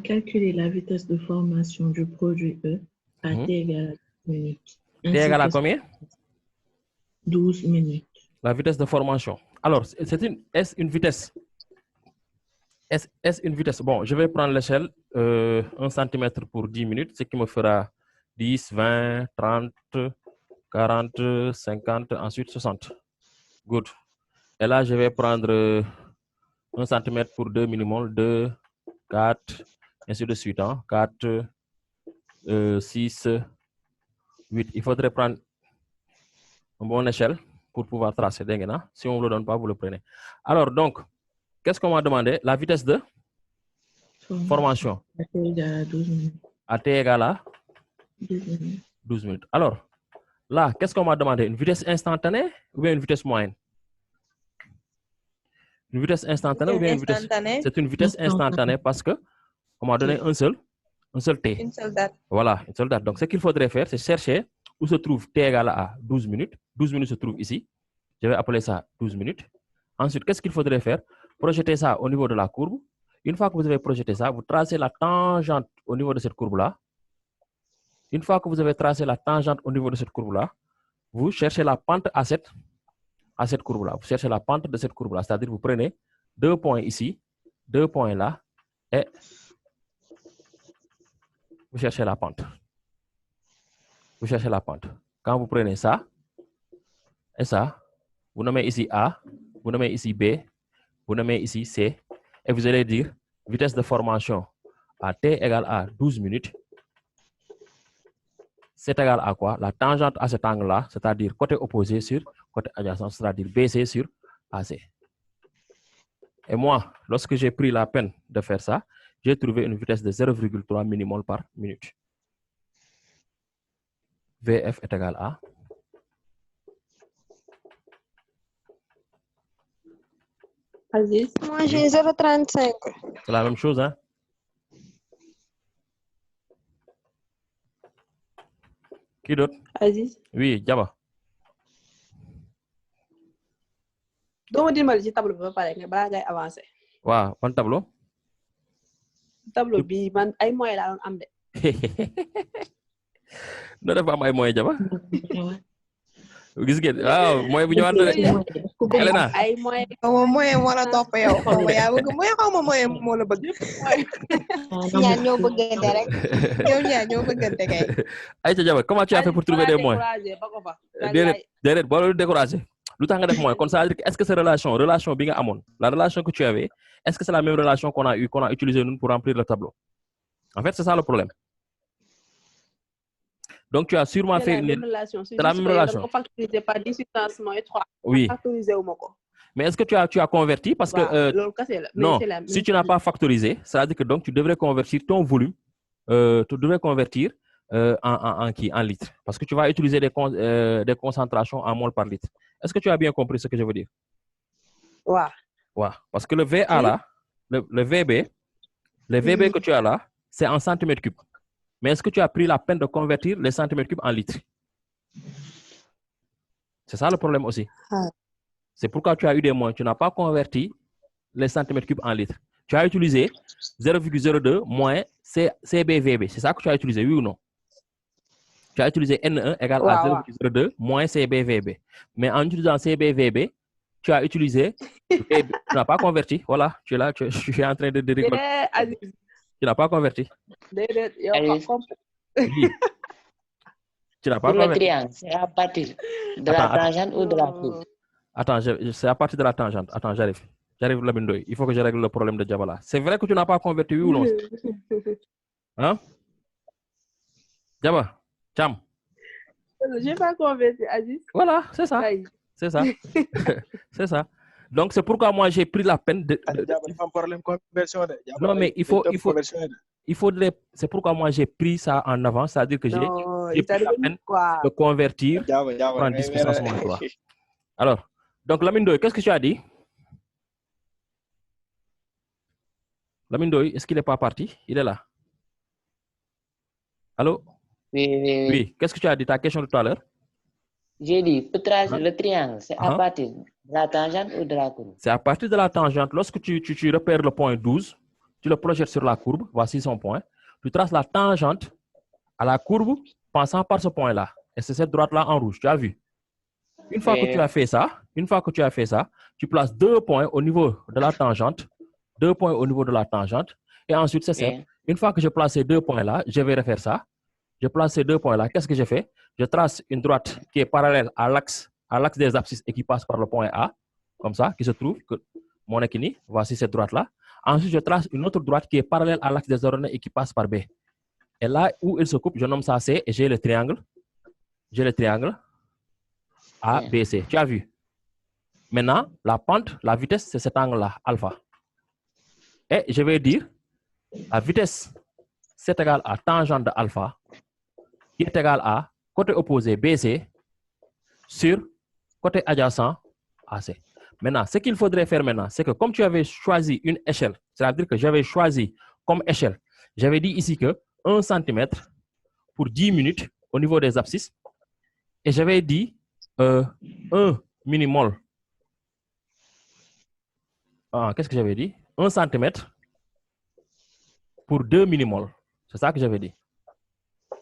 Calculer la vitesse de formation du produit E à t égale à 12 minutes. T égale à combien? 12 minutes. La vitesse de formation. Alors, est-ce une vitesse? Est-ce une vitesse? Bon, je vais prendre l'échelle 1 cm pour 10 minutes, ce qui me fera 10, 20, 30, 40, 50, ensuite 60. Good. Et là, je vais prendre 1 cm pour 2 millimoles, 2, 4, ainsi de suite. Hein? 4, 6, 8. Il faudrait prendre une bonne échelle pour pouvoir tracer. Si on ne vous le donne pas, vous le prenez. Alors, donc, qu'est-ce qu'on m'a demandé? La vitesse de formation. À t égale à 12 minutes. À t égale à 12 minutes. 12 minutes. Alors, là, qu'est-ce qu'on m'a demandé? Une vitesse instantanée ou bien une vitesse moyenne? Une vitesse instantanée ou bien une vitesse... C'est une vitesse instantanée parce que on m'a donné un seul t. Une seule date. Voilà, une seule date. Donc, ce qu'il faudrait faire, c'est chercher où se trouve t égale à 12 minutes. 12 minutes se trouve ici. Je vais appeler ça 12 minutes. Ensuite, qu'est-ce qu'il faudrait faire? Projeter ça au niveau de la courbe. Une fois que vous avez projeté ça, vous tracez la tangente au niveau de cette courbe-là. Une fois que vous avez tracé la tangente au niveau de cette courbe-là, vous cherchez la pente à cette courbe-là. Vous cherchez la pente de cette courbe-là. C'est-à-dire vous prenez 2 points ici, 2 points là, et vous cherchez la pente. Vous cherchez la pente. Quand vous prenez ça et ça, vous nommez ici A, vous nommez ici B, vous nommez ici C, et vous allez dire vitesse de formation à t égale à 12 minutes. C'est égal à quoi? La tangente à cet angle-là, c'est-à-dire côté opposé sur côté adjacent, c'est-à-dire BC sur AC. Et moi, lorsque j'ai pris la peine de faire ça, j'ai trouvé une vitesse de 0,3 millimol par minute. VF est égal à... Aziz. Moi, j'ai 0,35. C'est la même chose, hein? Qui d'autre? Aziz. Oui, Jaba. doo ma dimbali ci tableau bi ba pare nga balaa ngay avancé. Waaw, ban tableau? Tableau bi man ay moyens laa doon am de. No def am ay moyens, Jaba? gis ngeen waaw mooy bu ñëwaat na de Elena moyen moo la topp yow xaw ma yaa bëgg moyen xaw ma moyen moo la bëgg ñaar ñoo bëggante rek ñoom ñaar ñoo bëggante kay Aïcha Diaba comment tu as fait pour trouver des moyens déedéet boo loolu découragé lu tax nga def moyen kon ça veut dire que est-ce que cette relation bi nga amoon la relation que tu avais est-ce que c'est la même relation qu'on a utilisé nous pour remplir le tableau en fait c'est ça le problème. Donc, tu as sûrement fait une relation. C'est la même relation. Oui. Mais est-ce que tu as converti? Parce que non, si tu n'as pas factorisé, ça veut dire que donc tu devrais convertir ton volume, tu devrais convertir en litres. Parce que tu vas utiliser des concentrations en mol par litre. Est-ce que tu as bien compris ce que je veux dire? Ouais. Ouais. Parce que le VA là, le VB que tu as là, c'est en centimètres cubes. Mais est-ce que tu as pris la peine de convertir les centimètres cubes en litres? C'est ça le problème aussi. C'est pourquoi tu as eu des moyens. Tu n'as pas converti les centimètres cubes en litres. Tu as utilisé 0,02 moins CBVB. C'est ça que tu as utilisé, oui ou non? Tu as utilisé N1 égale à 0,02 moins CBVB. Mais en utilisant CBVB, tu as utilisé... tu n'as pas converti. Voilà, tu es là, je suis en train de rigoler. Tu n'as pas converti. Oui. Tu n'as pas Pour converti. le triangle, c'est à partir de la tangente ou de la courbe? Attends, c'est à partir de la tangente. Attends, j'arrive. J'arrive, Lamine Ndoye. Il faut que je règle le problème de Diabala. C'est vrai que tu n'as pas converti, oui ou non? Hein? Diaba, Cham. Je n'ai pas converti, Aziz. Voilà, c'est ça. C'est ça. C'est ça. Donc, c'est pourquoi moi, j'ai pris la peine de... Non, mais il faudrait... C'est pourquoi moi, j'ai pris ça en avant. C'est-à-dire que j'ai pris la peine de convertir en 10 puissance moins 3. Alors, donc, Lamine Ndoye, qu'est-ce que tu as dit? Lamine Ndoye, est-ce qu'il n'est pas parti? Il est là. Allô? Oui. Qu'est-ce que tu as dit? Ta question de tout à l'heure? J'ai dit, le triangle, c'est à partir de la tangente ou de la courbe? C'est à partir de la tangente. Lorsque tu repères le point 12, tu le projettes sur la courbe. Voici son point. Tu traces la tangente à la courbe passant par ce point-là. Et c'est cette droite-là en rouge. Tu as vu? Une fois que tu as fait ça, tu places 2 points au niveau de la tangente. 2 points au niveau de la tangente. Et ensuite, c'est simple. Une fois que j'ai placé ces 2 points-là, je vais refaire ça. Je place ces 2 points-là. Qu'est-ce que je fais? Je trace une droite qui est parallèle à l'axe des abscisses et qui passe par le point A, comme ça, qui se trouve que mon équini, voici cette droite-là. Ensuite, je trace une autre droite qui est parallèle à l'axe des ordonnées et qui passe par B. Et là où il se coupe, je nomme ça C et j'ai le triangle. J'ai le triangle ABC. Tu as vu? Maintenant, la pente, la vitesse, c'est cet angle-là, alpha. Et je vais dire, la vitesse, c'est égal à tangente de alpha, qui est égal à côté opposé BC sur côté adjacent AC. Maintenant, ce qu'il faudrait faire maintenant, c'est que comme tu avais choisi une échelle, c'est-à-dire que j'avais choisi comme échelle, j'avais dit ici que 1 cm pour 10 minutes au niveau des abscisses, et j'avais dit 1 millimole. Qu'est-ce que j'avais dit? 1 cm pour 2 millimoles. C'est ça que j'avais dit.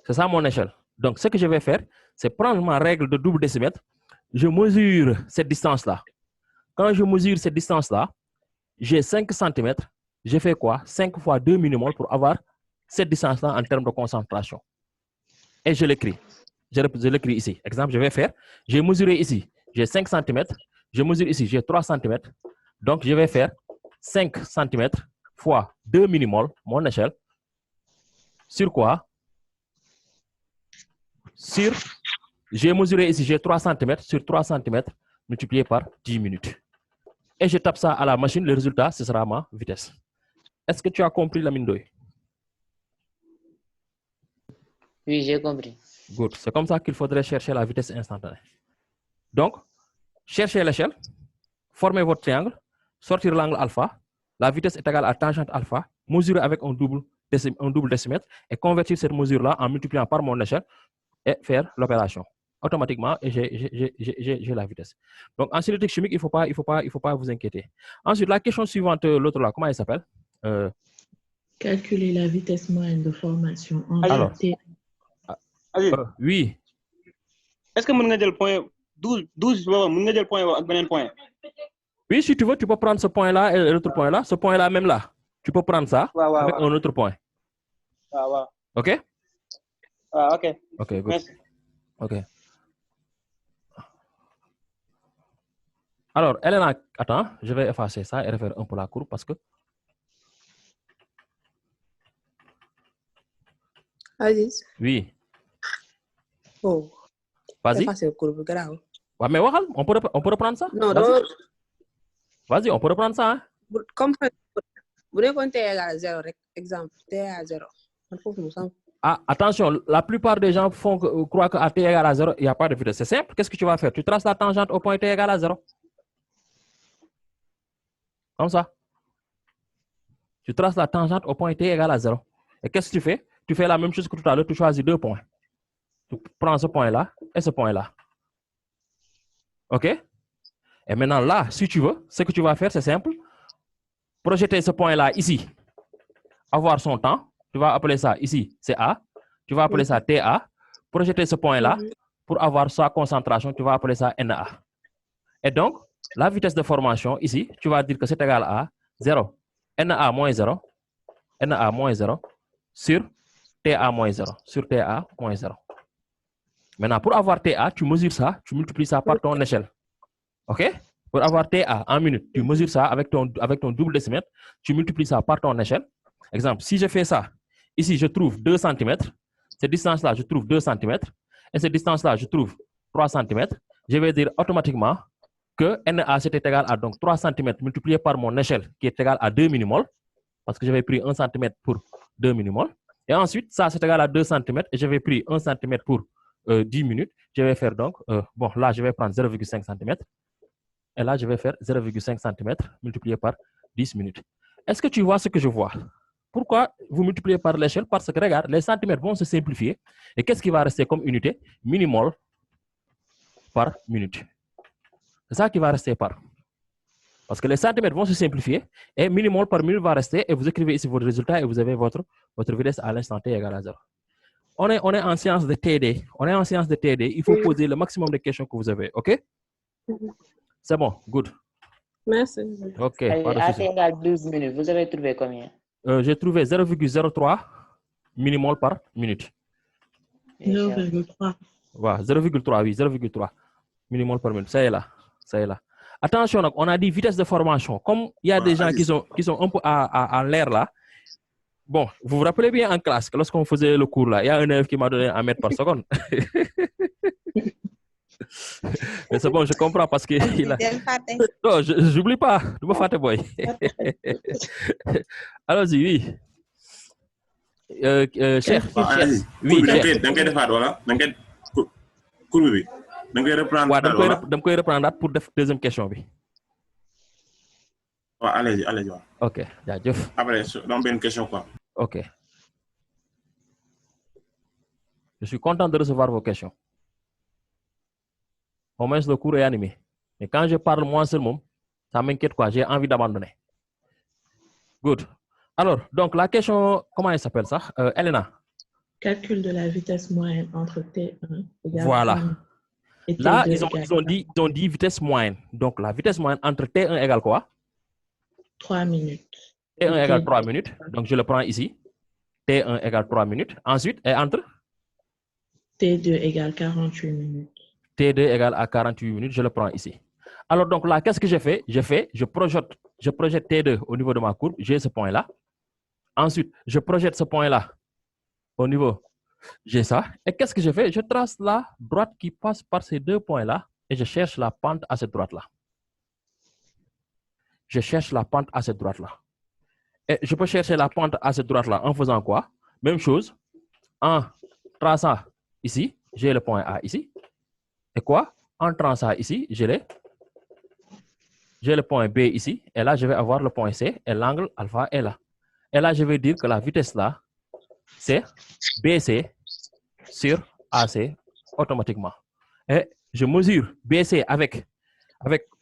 C'est ça mon échelle. Donc, ce que je vais faire, c'est prendre ma règle de double décimètre. Je mesure cette distance-là. Quand je mesure cette distance-là, j'ai 5 cm. Je fais quoi? 5 fois 2 millimoles pour avoir cette distance-là en termes de concentration. Et je l'écris. Je l'écris ici. Exemple, je vais faire. J'ai mesuré ici. J'ai 5 cm. Je mesure ici. J'ai 3 cm. Donc, je vais faire 5 cm fois 2 millimoles, mon échelle. Sur quoi? Sur, j'ai mesuré ici, j'ai 3 cm sur 3 cm multiplié par 10 minutes. Et je tape ça à la machine, le résultat, ce sera ma vitesse. Est-ce que tu as compris, Lamine Ndoye? Oui, j'ai compris. Good. C'est comme ça qu'il faudrait chercher la vitesse instantanée. Donc, cherchez l'échelle, formez votre triangle, sortir l'angle alpha, la vitesse est égale à tangente alpha, mesurer avec un double décimètre et convertir cette mesure-là en multipliant par mon échelle et faire l'opération. Automatiquement, j'ai la vitesse. Donc, en cinétique chimique, il faut pas vous inquiéter. Ensuite, la question suivante, l'autre là, comment elle s'appelle? Calculer la vitesse moyenne de formation en Alors, Aziz, oui. est-ce que vous avez le point 12 mën nga jël point ak beneen point. Oui, si tu veux, tu peux prendre ce point-là et l'autre point-là. Ce point-là même là, tu peux prendre ça avec un autre point. OK? OK. OK, good. Merci. OK. Alors, Elena, attends, je vais effacer ça et refaire un peu la courbe parce que... Aziz. Oui. Oh. Vas-y. Effacer la courbe, grave. Ouais, mais on peut reprendre ça? Non, non. Vas-y, on peut reprendre ça. Hein? Comme vous ne t égal à 0, exemple, t à 0. Ah, attention, la plupart des gens croient qu'à t égale à 0, il n'y a pas de vitesse. C'est simple. Qu'est-ce que tu vas faire? Tu traces la tangente au point t égale à 0. Comme ça. Tu traces la tangente au point t égale à 0. Et qu'est-ce que tu fais? Tu fais la même chose que tout à l'heure. Tu choisis 2 points. Tu prends ce point-là et ce point-là. OK? Et maintenant, là, si tu veux, ce que tu vas faire, c'est simple. Projeter ce point-là ici. Avoir son temps. Tu vas appeler ça ici, c'est A. Tu vas appeler ça TA. Projeter ce point-là pour avoir sa concentration. Tu vas appeler ça NA. Et donc, la vitesse de formation ici, tu vas dire que c'est égal à 0. NA moins 0. NA moins 0 sur TA moins 0. Sur TA moins 0. Maintenant, pour avoir TA, tu mesures ça, tu multiplies ça par ton échelle. OK? Pour avoir TA en minutes, tu mesures ça avec ton double décimètre, tu multiplies ça par ton échelle. Exemple, si je fais ça, ici, je trouve 2 cm. Cette distance-là, je trouve 2 cm. Et cette distance-là, je trouve 3 cm. Je vais dire automatiquement que NA, c'était égal à donc 3 cm multiplié par mon échelle, qui est égal à 2 millimoles, parce que j'avais pris 1 cm pour 2 millimoles. Et ensuite, ça, c'est égal à 2 cm, et j'avais pris 1 cm pour 10 minutes. Je vais faire donc, bon, là, je vais prendre 0,5 cm. Et là, je vais faire 0,5 cm multiplié par 10 minutes. Est-ce que tu vois ce que je vois? Pourquoi vous multipliez par l'échelle? Parce que, regarde, les centimètres vont se simplifier. Et qu'est-ce qui va rester comme unité? Millimole par minute. C'est ça qui va rester par. Parce que les centimètres vont se simplifier et millimole par minute va rester. Et vous écrivez ici votre résultat et vous avez votre vitesse à l'instant t égale à 0. On est en sciences de TD. On est en sciences de TD. Il faut poser le maximum de questions que vous avez. OK? C'est bon. Good. Merci. OK. À t égale 12 minutes, vous avez trouvé combien? J'ai trouvé 0,03 millimole par minute. 0,3. Voilà, 0,3, oui, 0,3 millimole par minute. Ça est là. Ça est là. Attention, on a dit vitesse de formation. Comme il y a des gens qui sont un peu à l'air là. Bon, vous vous rappelez bien en classe que lorsqu'on faisait le cours là, il y a un élève qui m'a donné 1 mètre par seconde. Mais c'est bon, je comprends parce que il a... Non, j'oublie pas. Je me fâte, boy. Allons-y, oui. Cher. Oui, cher. Donc, reprendre pour la deuxième question. Allez-y. OK. Après, donc, une question quoi? OK. Je suis content de recevoir vos questions. Au moins, le cours est animé. Mais quand je parle moi seulement, ça m'inquiète quoi. J'ai envie d'abandonner. Good. Alors, donc la question, comment elle s'appelle ça? Elena. Calcul de la vitesse moyenne entre T1 et voilà. Et T2 là, ils ont dit vitesse moyenne. Donc, la vitesse moyenne entre T1 égale quoi? 3 minutes. T1 égale 3 minutes. Donc, je le prends ici. T1 égale 3 minutes. Ensuite, et entre? T2 égale 48 minutes. T2 égale à 48 minutes. Je le prends ici. Alors, donc là, qu'est-ce que je fais? Je projette T2 au niveau de ma courbe. J'ai ce point-là. Ensuite, je projette ce point-là au niveau. J'ai ça. Et qu'est-ce que je fais? Je trace la droite qui passe par ces 2 points-là et je cherche la pente à cette droite-là. Je cherche la pente à cette droite-là. Et je peux chercher la pente à cette droite-là en faisant quoi? Même chose. En traçant ici, j'ai le point A ici. Et quoi? En traçant ici, j'ai le point B ici. Et là, je vais avoir le point C et l'angle alpha est là. Et là, je vais dire que la vitesse là, c'est BC sur AC automatiquement. Et je mesure BC avec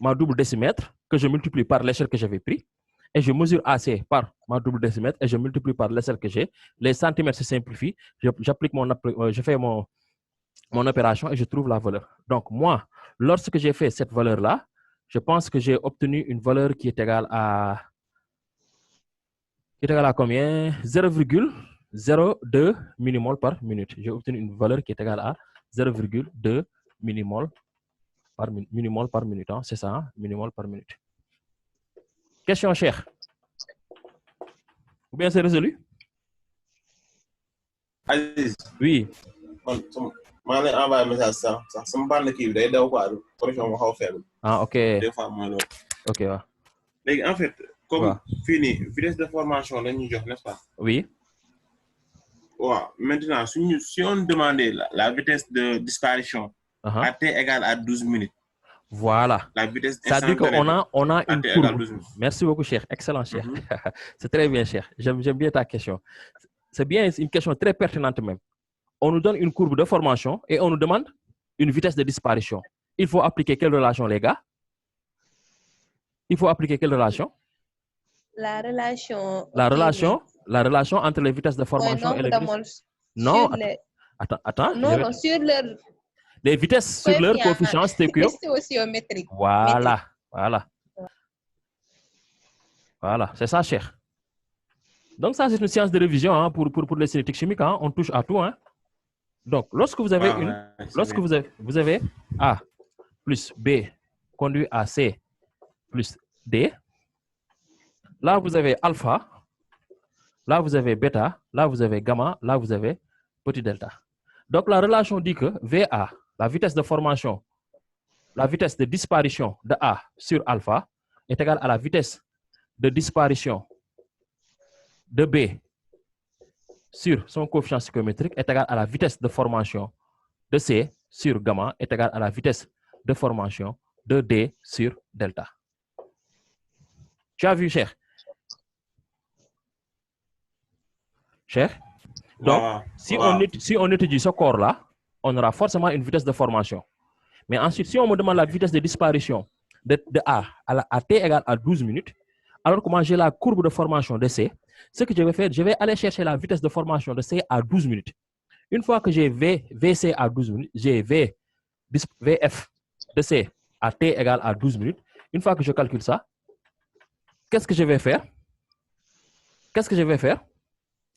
ma double décimètre que je multiplie par l'échelle que j'avais pris. Et je mesure AC par ma double décimètre et je multiplie par l'échelle que j'ai. Les centimètres se simplifient. Je fais mon opération et je trouve la valeur. Donc, moi, lorsque j'ai fait cette valeur-là, je pense que j'ai obtenu une valeur qui est égale à combien? 0,02 millimol par minute. J'ai obtenu une valeur qui est égale à 0,2 millimol par minute. Hein? C'est ça, hein? Millimol par minute. Question chère. Ou bien c'est résolu? Aziz. Oui. maa ngi envoyé message sax sama bande kii bi day daw quoi connexion moo xaw a faible. Ah ok. Des fois mooy loolu. Ok waaw. léegi en fait. comme fii nii vitesse de formation la ñuy jox n'est-ce pas? Oui. waaw maintenant si on demandait la vitesse de disparition. à t égale à 12 minutes. Voilà. La vitesse c'est-à-dire qu'on a une courbe. Merci beaucoup, cher. Excellent, cher. C'est très bien, cher. J'aime bien ta question. C'est bien, c'est une question très pertinente même. On nous donne une courbe de formation et on nous demande une vitesse de disparition. Il faut appliquer quelle relation, les gars? Il faut appliquer quelle relation? La relation entre les vitesses de formation et les vitesses... Non, attends. Non, sur leur... Les vitesses sur leur coefficient stéquiométrique. Voilà, c'est ça, cher. Donc ça, c'est une science de révision hein, pour les cinétiques chimiques. Hein, on touche à tout. Hein. Donc, lorsque vous avez vous avez A plus B conduit à C plus D, là, vous avez alpha, là, vous avez bêta, là, vous avez gamma, là, vous avez petit delta. Donc, la relation dit que VA, la vitesse de formation, la vitesse de disparition de A sur alpha est égale à la vitesse de disparition de B sur son coefficient stéquiométrique est égale à la vitesse de formation de C sur gamma est égale à la vitesse de formation de D sur delta. Tu as vu, cher? Cher? Donc, si on étudie ce corps-là, on aura forcément une vitesse de formation. Mais ensuite, si on me demande la vitesse de disparition de A à T égale à 12 minutes, alors que moi j'ai la courbe de formation de C, ce que je vais faire, je vais aller chercher la vitesse de formation de C à 12 minutes. Une fois que j'ai VC à 12 minutes, j'ai VF de C à T égale à 12 minutes. Une fois que je calcule ça, qu'est-ce que je vais faire?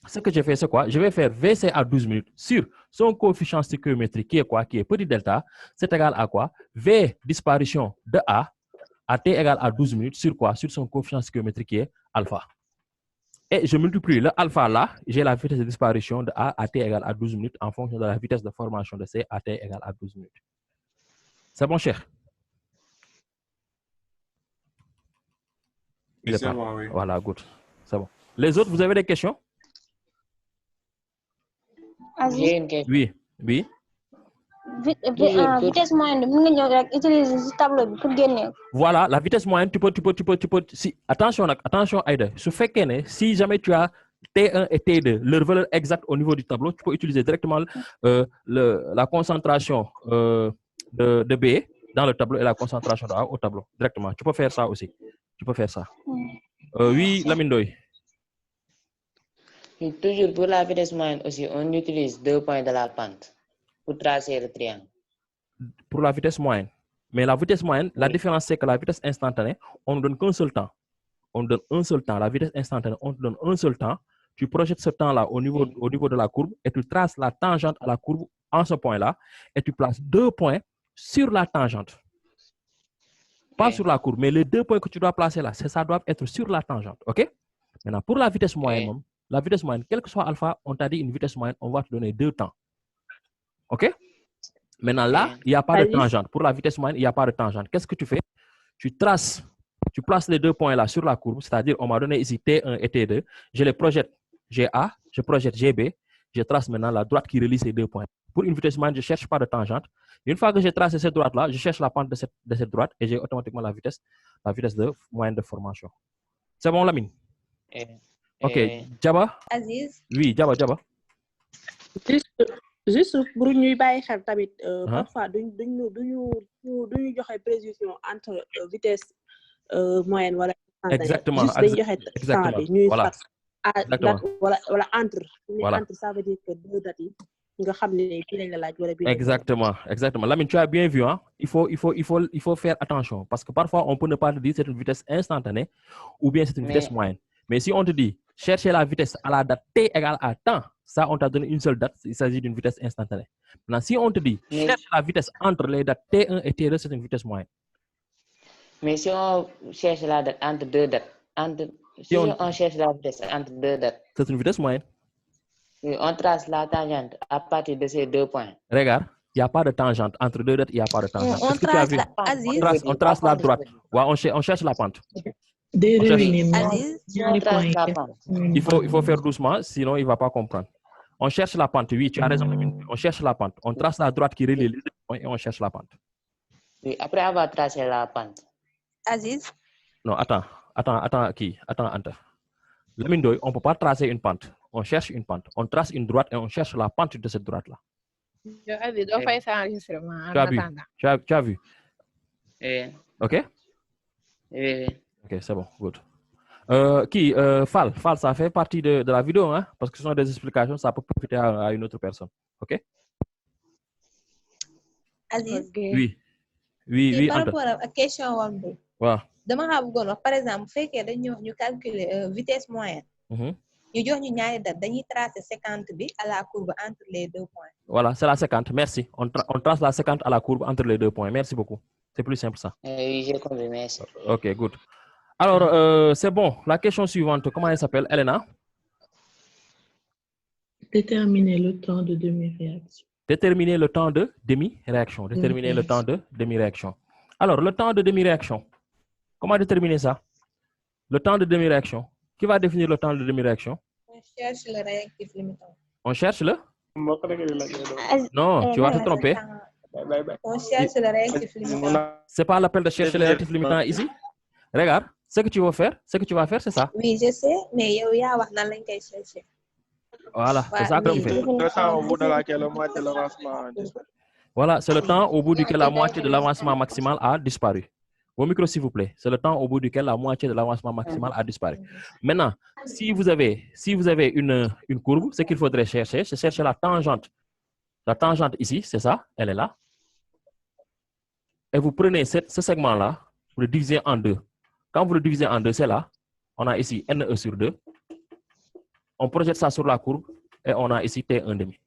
Ce que je fais, c'est quoi? Je vais faire VC à 12 minutes sur son coefficient stéquiométrique qui est quoi? Qui est petit delta. C'est égal à quoi? V disparition de A à T égale à 12 minutes sur quoi? Sur son coefficient stéquiométrique qui est alpha. Et je multiplie le alpha là, j'ai la vitesse de disparition de A à T égale à 12 minutes en fonction de la vitesse de formation de C à T égale à 12 minutes. C'est bon, cher? Oui, c'est bon, oui. Voilà, good. C'est bon. Les autres, vous avez des questions? J'ai une question. Oui. Vitesse moyenne, utiliser ce tableau pour gagner. Voilà, la vitesse moyenne, tu peux. Si, attention, Aïda. Si jamais tu as T1 et T2, leur valeur exacte au niveau du tableau, tu peux utiliser directement la concentration de B dans le tableau et la concentration de A au tableau, directement. Tu peux faire ça aussi. Oui, Lamindoy. Toujours pour la vitesse moyenne aussi, on utilise 2 points de la pente pour tracer le triangle. Pour la vitesse moyenne. Mais la vitesse moyenne, la différence c'est que la vitesse instantanée, on ne donne qu'un seul temps. On donne un seul temps. La vitesse instantanée, on te donne un seul temps. Tu projettes ce temps-là au niveau de la courbe et tu traces la tangente à la courbe en ce point-là et tu places 2 points sur la tangente. Pas sur la courbe, mais les 2 points que tu dois placer là, ça doit être sur la tangente. OK? Maintenant, pour la vitesse moyenne, quel que soit alpha, on t'a dit une vitesse moyenne, on va te donner 2 temps. OK? Maintenant, là, il n'y a pas de tangente. Pour la vitesse moyenne, il n'y a pas de tangente. Qu'est-ce que tu fais? Tu places les 2 points là sur la courbe, c'est-à-dire, on m'a donné ici T1 et T2. Je les projette GA, je projette GB. Je trace maintenant la droite qui relie ces 2 points. Pour une vitesse moyenne, je ne cherche pas de tangente. Une fois que j'ai tracé cette droite-là, je cherche la pente de cette droite et j'ai automatiquement la vitesse de moyenne de formation. C'est bon, Lamine? OK. Djaba? Aziz? Oui, Djaba. Juste pour nous bàyyi xel tamit parfois duñu joxe précision entre vitesse moyenne wala exactement juste dañu joxe temps bi ñuy voilà wala entre ça veut dire que 2 dates yi nga xam ne bii lañ la laaj wala bii. Exactement, exactement. Lamine, tu as bien vu, hein? Il faut faire attention parce que parfois on peut ne pas te dire c'est une vitesse instantanée ou bien c'est une vitesse moyenne. Mais si on te dit chercher la vitesse à la date t égale à temps, ça on t'a donné une seule date, il s'agit d'une vitesse instantanée. Maintenant, si on te dit chercher la vitesse entre les dates T1 et T2, c'est une vitesse moyenne. Mais si on cherche la date entre deux dates, si on cherche la vitesse entre deux dates, c'est une vitesse moyenne. On trace la tangente à partir de ces 2 points. Regarde, il n'y a pas de tangente. Entre deux dates, il n'y a pas de tangente. On trace la droite. Ouais, on cherche la pente. Il faut faire doucement, sinon il ne va pas comprendre. On cherche la pente, oui, tu as raison. On cherche la pente. On trace la droite qui relie les deux points et on cherche la pente. Oui, après avoir tracé la pente. Aziz? Non, attends, Anta. Lamine, on ne peut pas tracer une pente. On cherche une pente. On trace une droite et on cherche la pente de cette droite-là. Tu as vu? OK? Oui. OK, c'est bon, good. Fall, ça fait partie de la vidéo, hein? Parce que ce sont des explications, ça peut profiter à une autre personne. OK? Aziz? Oui, par rapport à la question, par exemple, fait que nous calculer vitesse moyenne. Nous avons tracer 50 à la courbe entre les 2 points. Voilà, c'est la 50. Merci. On trace la 50 à la courbe entre les 2 points. Merci beaucoup. C'est plus simple ça. Oui, j'ai compris. Merci. OK, good. Alors, c'est bon. La question suivante, comment elle s'appelle? Elena? Déterminer le temps de demi-réaction. Déterminer le temps de demi-réaction. Déterminer le temps de demi-réaction. Alors, le temps de demi-réaction. Comment déterminer ça? Le temps de demi-réaction. Qui va définir le temps de demi-réaction? On cherche le réactif limitant. On cherche le? Non, tu vas te tromper. On cherche le réactif limitant. C'est pas l'appel de chercher le réactif limitant ici? Regarde, ce que tu vas faire, c'est ça. Oui, je sais, mais il y a un chercher. Voilà, c'est ça qu'on fait. Voilà, c'est le temps au bout duquel la moitié de l'avancement maximal a disparu. Vos micros, s'il vous plaît. C'est le temps au bout duquel la moitié de l'avancement maximal a disparu. Maintenant, si vous avez une courbe, ce qu'il faudrait chercher, c'est chercher la tangente. La tangente ici, c'est ça, elle est là. Et vous prenez ce segment-là, vous le divisez en deux. Quand vous le divisez en deux, c'est là. On a ici NE sur 2. On projette ça sur la courbe et on a ici T1,5.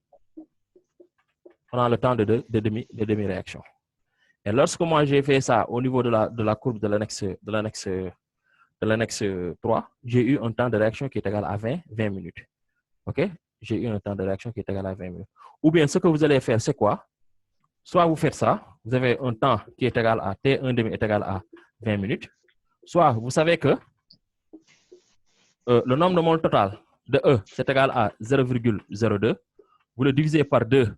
On a le temps de demi-réaction. Et lorsque moi j'ai fait ça au niveau de la courbe de l'annexe 3, j'ai eu un temps de réaction qui est égal à 20 minutes. OK? J'ai eu un temps de réaction qui est égal à 20 minutes. Ou bien ce que vous allez faire, c'est quoi? Soit vous faites ça, vous avez un temps qui est égal à T1,5 est égal à 20 minutes. Soit vous savez que le nombre de moles total de E, c'est égal à 0,02. Vous le divisez par 2,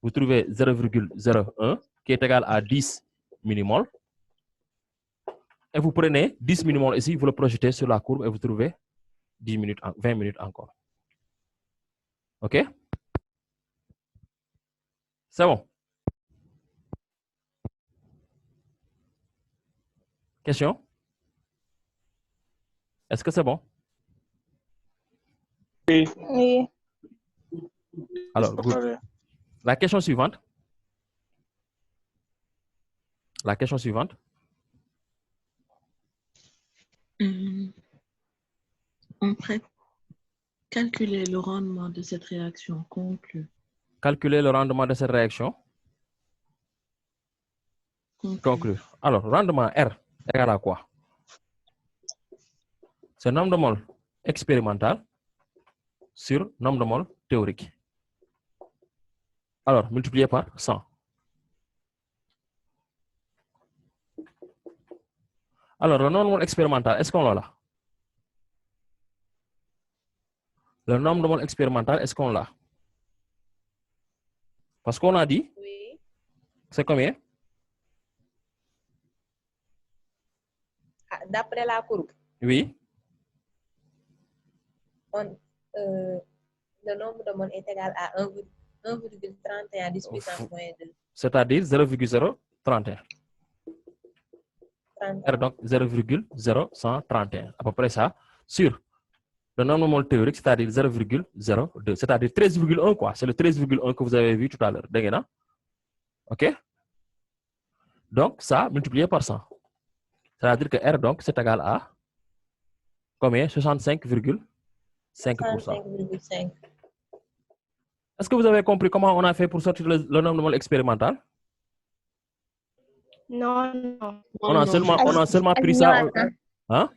vous trouvez 0,01 qui est égal à 10 millimoles. Et vous prenez 10 millimoles ici, vous le projetez sur la courbe et vous trouvez 20 minutes encore. OK? C'est bon. Question? Est-ce que c'est bon? Oui. Alors, good. La question suivante. La question suivante. On prête. Calculer le rendement de cette réaction conclue. Calculer le rendement de cette réaction. Conclue. Alors, rendement R égale à quoi? C'est nombre de moles expérimental sur nombre de moles théorique. Alors, multiplié par 100. Alors, le nombre de moles expérimental, est-ce qu'on l'a là? Le nombre de moles expérimental, est-ce qu'on l'a? Parce qu'on a dit, oui. C'est combien? D'après la courbe. Oui. Le nombre de moles est égal à 1,31 10 puissance moins 2. C'est-à-dire 0,031. R donc 0,0131. À peu près ça. Sur Le nombre de moles théorique, c'est-à-dire 0,02, c'est-à-dire 13,1 quoi. C'est le 13,1 que vous avez vu tout à l'heure. D'accord? OK? Donc, ça multiplié par 100. C'est-à-dire que R, donc, c'est égal à combien? 65,5%. 65,5. Est-ce que vous avez compris comment on a fait pour sortir le nombre de moles expérimental? Non, non. On a seulement pris ça. Hein?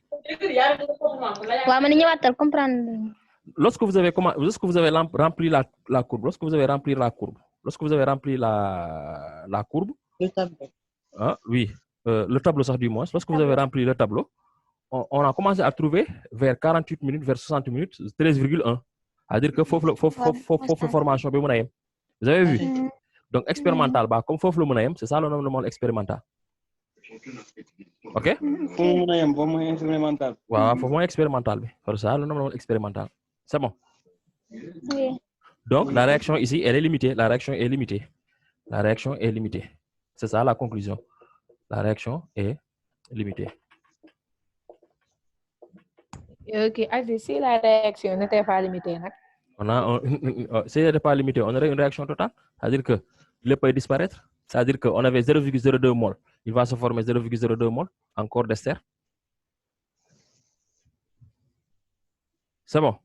Lorsque vous avez rempli la courbe, lorsque vous avez rempli la courbe, Le tableau. Hein? Oui, le tableau ça du moins. Lorsque vous avez rempli le tableau, on a commencé à trouver vers 48 minutes, vers 60 minutes, 13,1. C'est-à-dire que faut formation. Vous avez vu? Donc, expérimental, comme faut le c'est ça le nombre de moles expérimental. OK? Expérimental. Voilà, faut expérimental. C'est ça le nombre de moles expérimental. C'est bon? Oui. Donc, la réaction ici, elle est limitée. La réaction est limitée. La réaction est limitée. C'est ça la conclusion. La réaction est limitée. Ok, si la réaction n'était pas limitée, si elle n'était pas limitée, on aurait une réaction totale. C'est-à-dire que le peut disparaître. C'est-à-dire qu'on avait 0,02 mol. Il va se former 0,02 mol encore d'ester. C'est bon?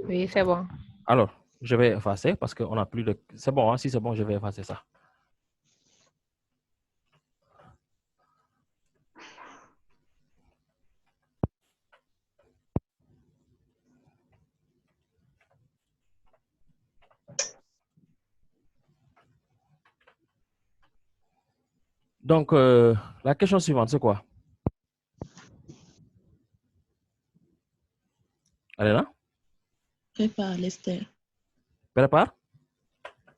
Oui, c'est bon. Alors, je vais effacer parce qu'on n'a plus de... C'est bon, hein? Si c'est bon, je vais effacer ça. Donc, la question suivante, c'est quoi? Elle est là? Prépare l'ester. Prépare?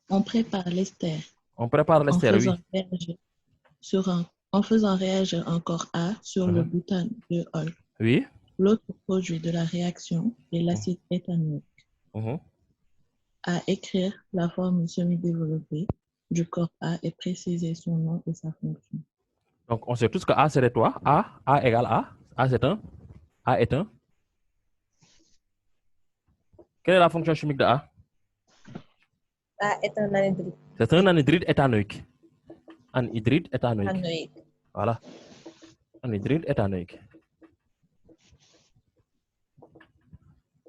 On prépare l'ester. On prépare l'ester, oui. En faisant réagir encore A sur le butane de Hall. Oui. L'autre produit de la réaction est l'acide éthanoïque. À écrire la formule semi-développée du corps A et préciser son nom et sa fonction. Donc, on sait tous que A serait toi. A égale A. A c'est 1. A est 1. Quelle est la fonction chimique de A? A est un anhydride. C'est un anhydride éthanoïque. Anhydride éthanoïque. Voilà. Anhydride éthanoïque.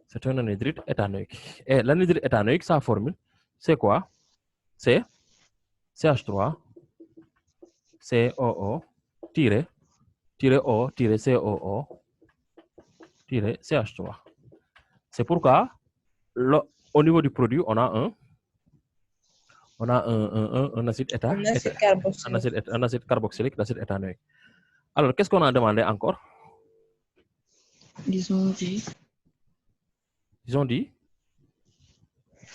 C'est un anhydride éthanoïque. Et l'anhydride éthanoïque, sa formule, c'est quoi? C'est CH3, COO, O, COO, CH3. C'est pourquoi, au niveau du produit, on a un acide un acide carboxylique, l'acide éthanoïque. Alors, qu'est-ce qu'on a demandé encore? Ils ont dit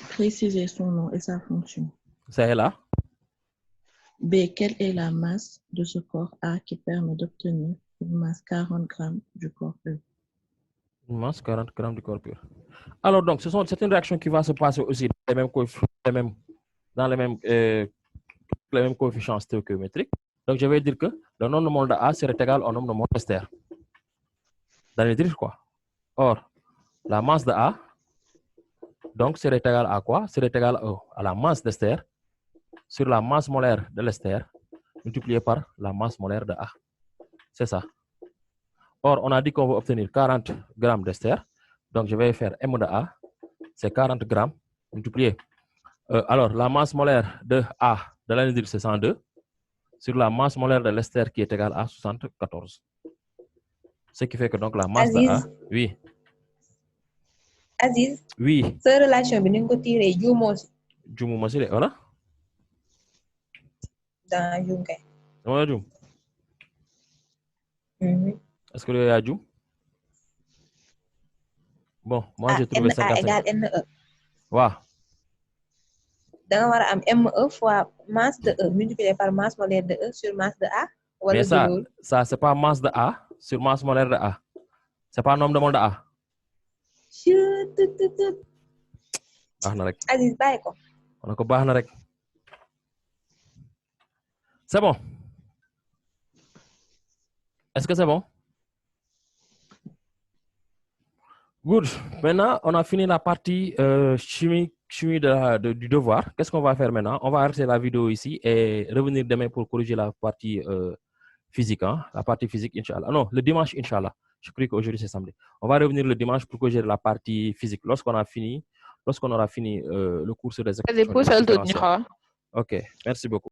préciser son nom et sa fonction. C'est là. B. Quelle est la masse de ce corps A qui permet d'obtenir une masse 40 grammes du corps E? Une masse 40 grammes du corps pur. Alors, donc, c'est une réaction qui va se passer aussi dans les mêmes coefficients stéréométriques. Donc, je vais dire que le nombre de moles de A serait égal au nombre de moles d'ester. D'anhydride, quoi. Or, la masse de A, donc, serait égale à quoi? Serait égale à la masse d'ester sur la masse molaire de l'ester multiplié par la masse molaire de A. C'est ça. Or, on a dit qu'on veut obtenir 40 grammes d'ester. Donc, je vais faire M de A, c'est 40 grammes multiplié. Alors, la masse molaire de A de l'anhydride, c'est 102 sur la masse molaire de l'ester qui est égale à 74. Ce qui fait que donc la masse de A... Oui. Aziz. Oui. Cette relation, bi ni ko tiré juumoo si. Juumoo si de, voilà. Dans juum kay. Dama juum. Est-ce que tu as juum? Bon, moi j'ai trouvé 55. NA égale NE. Waaw. Da nga war a am ME fois masse de E multiplié par masse molaire de E sur masse de A. Mais ça c'est pas masse de A sur masse molaire de A. C'est pas nombre de moles de A. Baax na rek. Aziz bàyyi ko. On a ko baax na rek. C'est bon. Est-ce que c'est bon? Good. Maintenant, on a fini la partie chimie du devoir. Qu'est-ce qu'on va faire maintenant? On va arrêter la vidéo ici et revenir demain pour corriger la partie physique. Hein? La partie physique, Inch'Allah. Non, le dimanche, Inch'Allah. Je crois qu'aujourd'hui, c'est samedi. On va revenir le dimanche pour corriger la partie physique. Lorsqu'on aura fini le cours sur les expressions. Ok, merci beaucoup.